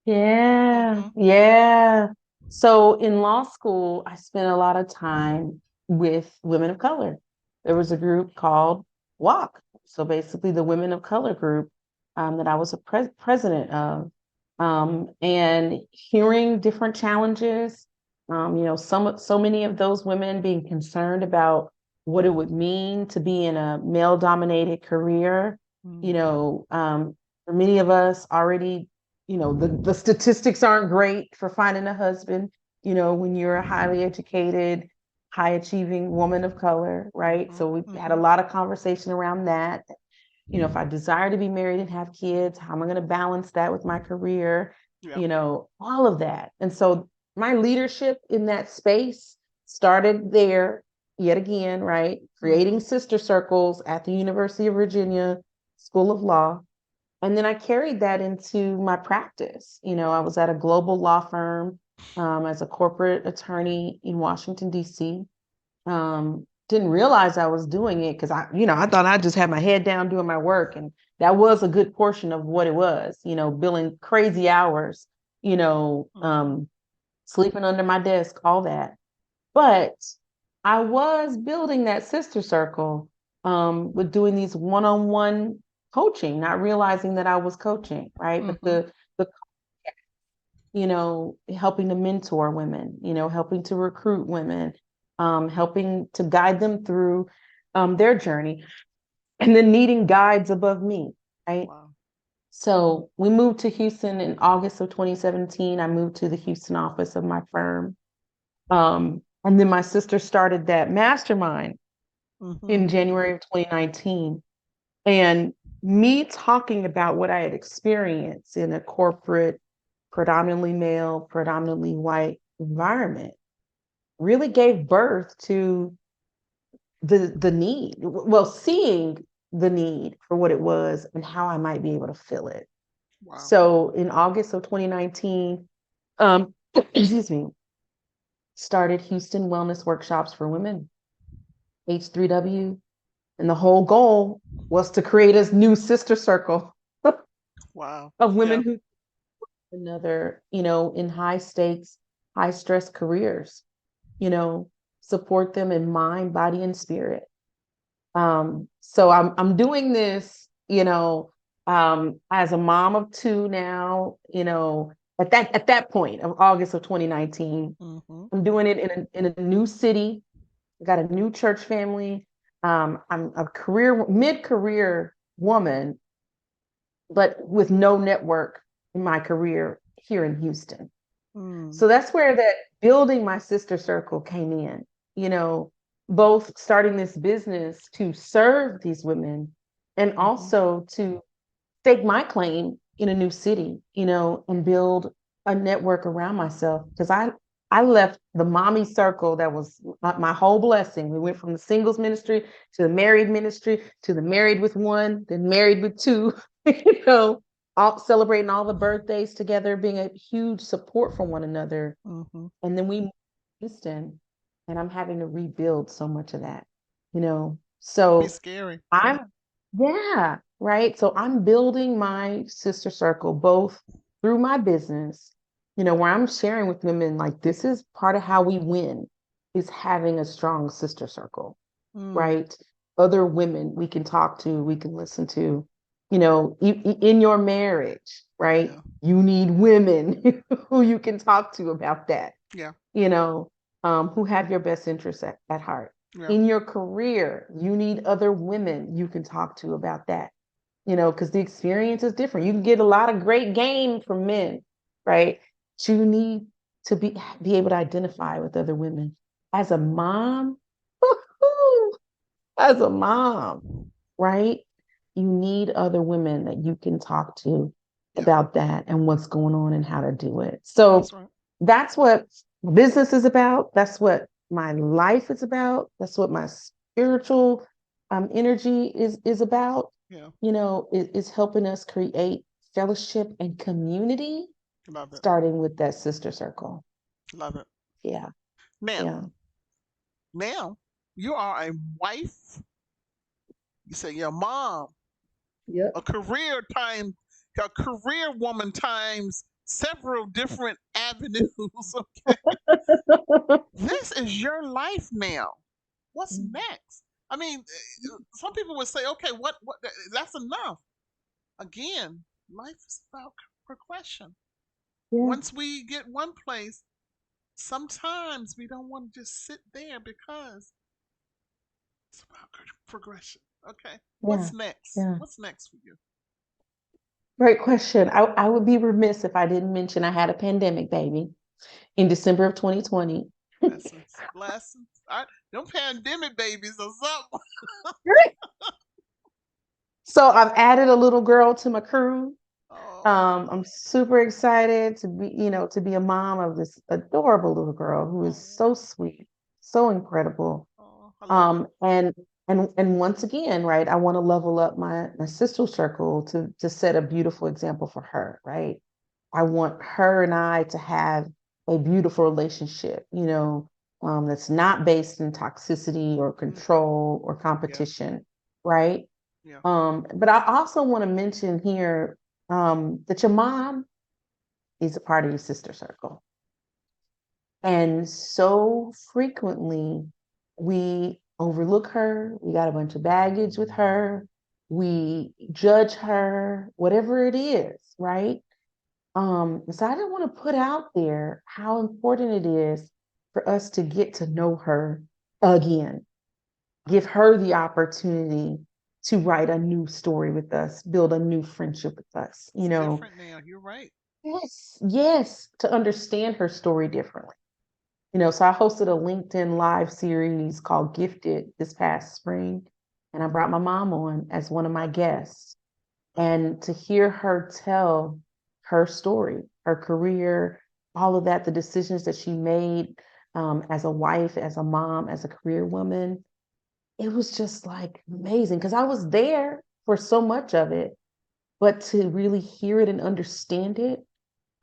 Yeah, Mm-hmm. yeah. So in law school, I spent a lot of time with women of color. There was a group called WALK. So basically, the Women of Color group that I was a president of. And hearing different challenges, so many of those women being concerned about what it would mean to be in a male-dominated career. You Mm-hmm. know, for many of us already, the statistics aren't great for finding a husband, when you're a highly educated, high achieving woman of color, right? Mm-hmm. So we had a Mm-hmm. lot of conversation around that. If I desire to be married and have kids, how am I going to balance that with my career? Yeah. All of that. And so my leadership in that space started there yet again, right? Mm-hmm. Creating sister circles at the University of Virginia School of Law. And then I carried that into my practice. I Wow. was at a global law firm as a corporate attorney in Washington, D.C. Didn't realize I was doing it because I thought I just had my head down doing my work. And that was a good portion of what it was, billing crazy hours, you know, Mm-hmm. um, sleeping under my desk, all that. But I was building that sister circle with doing these one-on-one coaching, not realizing that I was coaching, right? But Mm-hmm. the helping to mentor women, helping to recruit women, helping to guide them through their journey, and then needing guides above me, right? Wow. So we moved to Houston in August of 2017. I moved to the Houston office of my firm. And then my sister started that mastermind Mm-hmm. in January of 2019. And me talking about what I had experienced in a corporate, predominantly male, predominantly white environment really gave birth to the need. Well, seeing the need for what it was and how I might be able to fill it. Wow. So in August of 2019, excuse me, started Houston Wellness Workshops for Women, H3W. And the whole goal was to create a new sister circle Wow. of Yeah. women who another, in high stakes, high stress careers, you know, support them in mind, body, and spirit. So I'm doing this, as a mom of two now, at that point of August of 2019. Mm-hmm. I'm doing it in a new city. I got a new church family. I'm a mid-career woman, but with no network in my career here in Houston. Mm. So that's where that building my sister circle came in, you know, both starting this business to serve these women and Mm-hmm. also to stake my claim in a new city, and build a network around myself. Because I left the mommy circle that was my whole blessing. We went from the singles ministry to the married ministry to the married with one, then married with two, you know, all celebrating all the birthdays together, being a huge support for one another. Mm-hmm. And then we moved to Houston, and I'm having to rebuild so much of that, you know. That'd be So scary. I'm, yeah, right. So I'm building my sister circle both through my business, where I'm sharing with women like this is part of how we win is having a strong sister circle, Mm. right? Other women we can talk to, we can listen to, in your marriage, right? Yeah. You need women who you can talk to about that, Yeah. you know, who have your best interests at heart. Yeah. In your career, you need other women you can talk to about that, because the experience is different. You can get a lot of great game from men, right? But you need to be able to identify with other women. As a mom, as a mom, right? You need other women that you can talk to Yeah, about that and what's going on and how to do it. So that's right. that's what business is about. That's what my life is about. That's what my spiritual energy is about. Yeah, Is helping us create fellowship and community, love it. starting with that sister circle. Love it. Yeah, Now, yeah, now you are a wife. You say your mom, yep. a career time, a career woman times several different avenues. Okay, this is your life now. What's next? I mean, some people would say, okay, what? That's enough. Again, life is about progression. Yeah, Once we get one place, sometimes we don't want to just sit there because it's about progression. Okay, yeah, what's next? yeah. What's next for you? Great question. I would be remiss if I didn't mention I had a pandemic baby in December of 2020. Blessings, blessings. Them pandemic babies or something. So I've added a little girl to my crew. Oh, I'm super excited to be a mom of this adorable little girl who is oh, so sweet, so incredible. oh, I love it. Um, and and once again, right, I want to level up my sister circle to set a beautiful example for her, right? I want her and I to have a beautiful relationship, that's not based in toxicity or Hmm. control or Yeah, competition, right? yeah. But I also want to mention here that your mom is a part of your sister circle. And so frequently we overlook her. We got a bunch of baggage with her. We judge her, whatever it is, right? So I didn't want to put out there how important it is for us to get to know her again, give her the opportunity to write a new story with us, build a new friendship with us, It's different now. You're right. Yes, yes, to understand her story differently. So I hosted a LinkedIn live series called Gifted this past spring, and I brought my mom on as one of my Love it. guests. Love it. And to hear her tell her story, her career, all of that, the decisions that she made as a wife, as a mom, as a career woman, it was just like amazing because I was there for so much of it, but to really hear it and understand it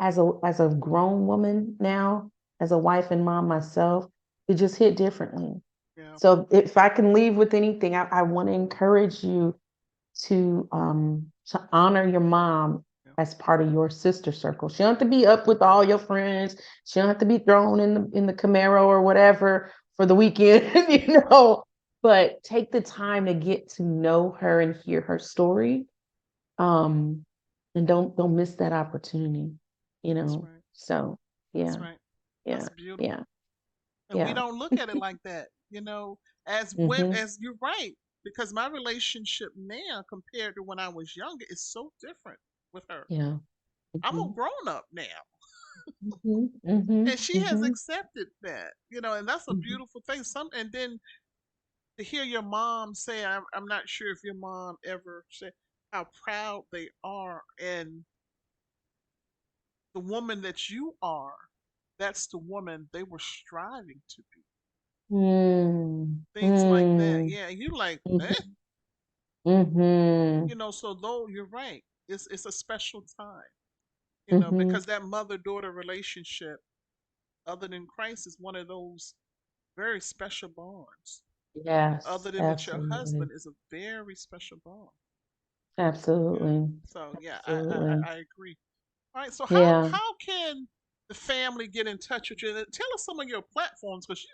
as a grown woman now, as a wife and mom myself, it just hit differently. Yeah, So if I can leave with anything, I want to encourage you to honor your mom yeah. as part of your sister circle. She don't have to be up with all your friends. She don't have to be thrown in the Camaro or whatever for the weekend, Right. But take the time to get to know her and hear her story. Um, and don't miss that opportunity, you That's know. right. So That's yeah, right. That's yeah, yeah, beautiful. And we yeah. don't look at it like that, as women, Mm-hmm. as you're right, because my relationship now compared to when I was younger is so different with her. Yeah. I'm a Mm-hmm. grown up now, Mm-hmm. Mm-hmm. and she has Mm-hmm. accepted that, and that's a Mm-hmm. beautiful thing. And then to hear your mom say, I'm not sure if your mom ever said how proud they are, and the woman that you are, that's the woman they were striving to be. Mm, Things like that. mm, Yeah, you like, eh? mhm, mhm, So though you're right, it's a special time, mhm. because that mother daughter relationship, other than Christ, is one of those very special bonds. Yes, Other than with your absolutely. husband, is a very special bond. Yeah. Absolutely. So yeah, Absolutely. I agree. All right. So Yeah. how can the family get in touch with you? And tell us some of your platforms, because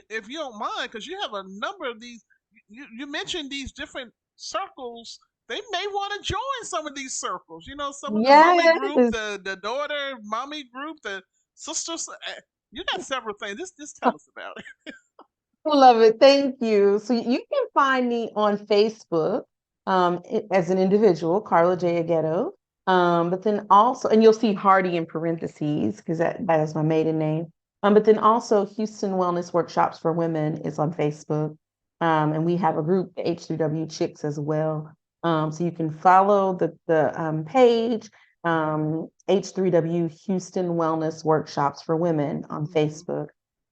if you don't mind, because you have a number of these. You mentioned these different circles. They may want to join some of these circles. Some of the mommy group, Yes. the daughter mommy group, the sisters. You got several things. Just tell us about it. I love it. Thank you. So you can find me on Facebook as an individual, Karla Aghedo. But then also, and you'll see Hardy in parentheses because that is my maiden name. But then also Houston Wellness Workshops for Women is on Facebook. And we have a group, the H3W Chicks, as well. So you can follow the page, H3W Houston Wellness Workshops for Women on Mm-hmm. Facebook.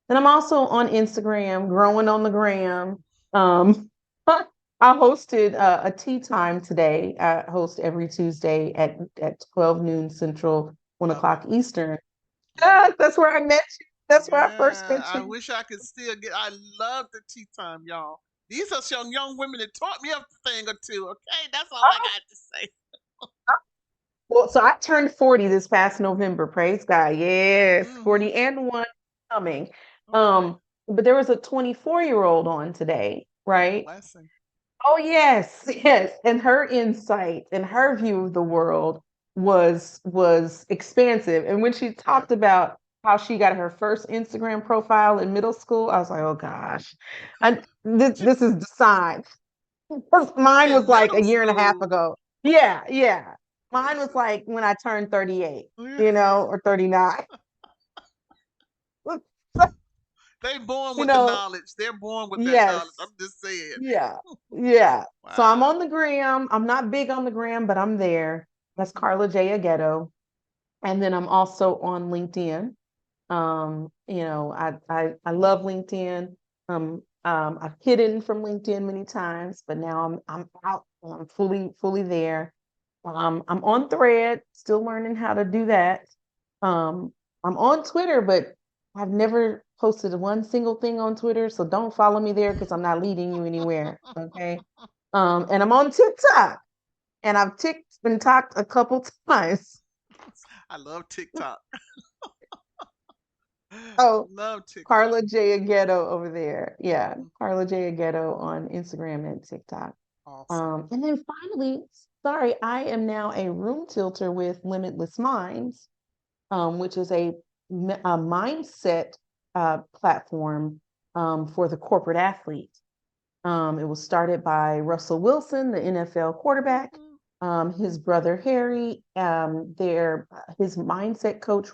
And I'm also on Instagram, growing on the gram. Um, I hosted a tea time today. I host every Tuesday at 12 noon Central, 1 Love it. o'clock Eastern. Yeah. That's where I met you. That's where I first Yeah. met I you. wish I could still get. I love the tea time, y'all. These are some young women that taught me a thing or two. Okay, that's all I Oh, got to say. well, so I turned 40 this past November. Praise God. Yes, Mm-hmm. 40 and one coming. Okay. Um, but there was a 24-year-old on today, Oh, right? blessing. Oh, yes, yes. And her insight and her view of the world was expansive. And when she Yeah. talked about how she got her first Instagram profile in middle school, I was like, oh gosh. And this is the sign. 'Cause mine was In like a middle year and a half school. ago. Yeah, yeah. Mine was Listen. like when I turned 38, Yeah. or 39. They born You with the know, knowledge. They're born with that yes. knowledge. I'm just saying. Yeah. Yeah. So I'm Wow. on the gram. I'm not big on the gram, but I'm there. That's Mm-hmm. Karla Aghedo. And then I'm also on LinkedIn. I love LinkedIn. I've hidden from LinkedIn many times, but now I'm out. I'm fully there. I'm on Thread, still learning how to do that. I'm on Twitter, but I've never posted one single thing on Twitter, so don't follow me there because I'm not leading you anywhere. Okay. And I'm on TikTok, and I've been talked a couple times. I love TikTok. Oh, Love TikTok. Karla Aghedo over there. Yeah, Hmm. Karla Aghedo on Instagram and TikTok. Awesome. And then finally, sorry, I am now a room tilter with Limitless Minds, which is a mindset platform for the corporate athlete. It was started by Russell Wilson, the NFL quarterback. Hmm. His brother Harry, his mindset coach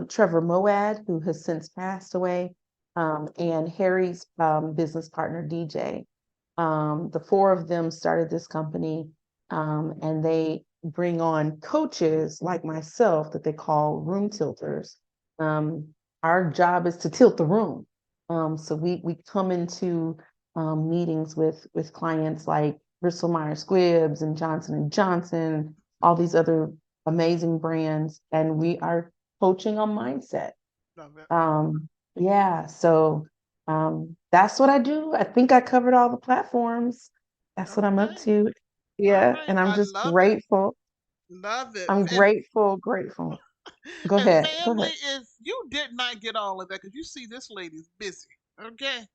Trevor Moad, who has since passed away, and Harry's business partner DJ. The four of them started this company, and they bring on coaches like myself that they call room tilters. Um, our job is to tilt the room. So we come into meetings with clients like Bristol Myers Squibbs and Johnson, all these other amazing brands, and we are coaching on mindset. Love it. Yeah, so that's what I do. I think I covered all the platforms. That's what I'm up Okay. to. All Yeah, right. and I'm I just love it. grateful. Love it. I'm And grateful. Go and ahead, go family, ahead. if you did not get all of that, because you see this lady's busy. Okay.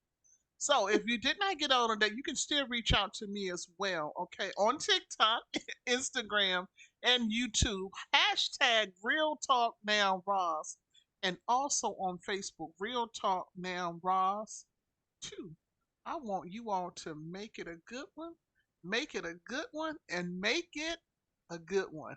So if you did not get all of that, you can still reach out to me as well. Okay. On TikTok, Instagram, and YouTube. Hashtag Real Talk Now Ross. And also on Facebook, Real Talk Now Ross too. I want you all to make it a good one, make it a good one, and make it a good one.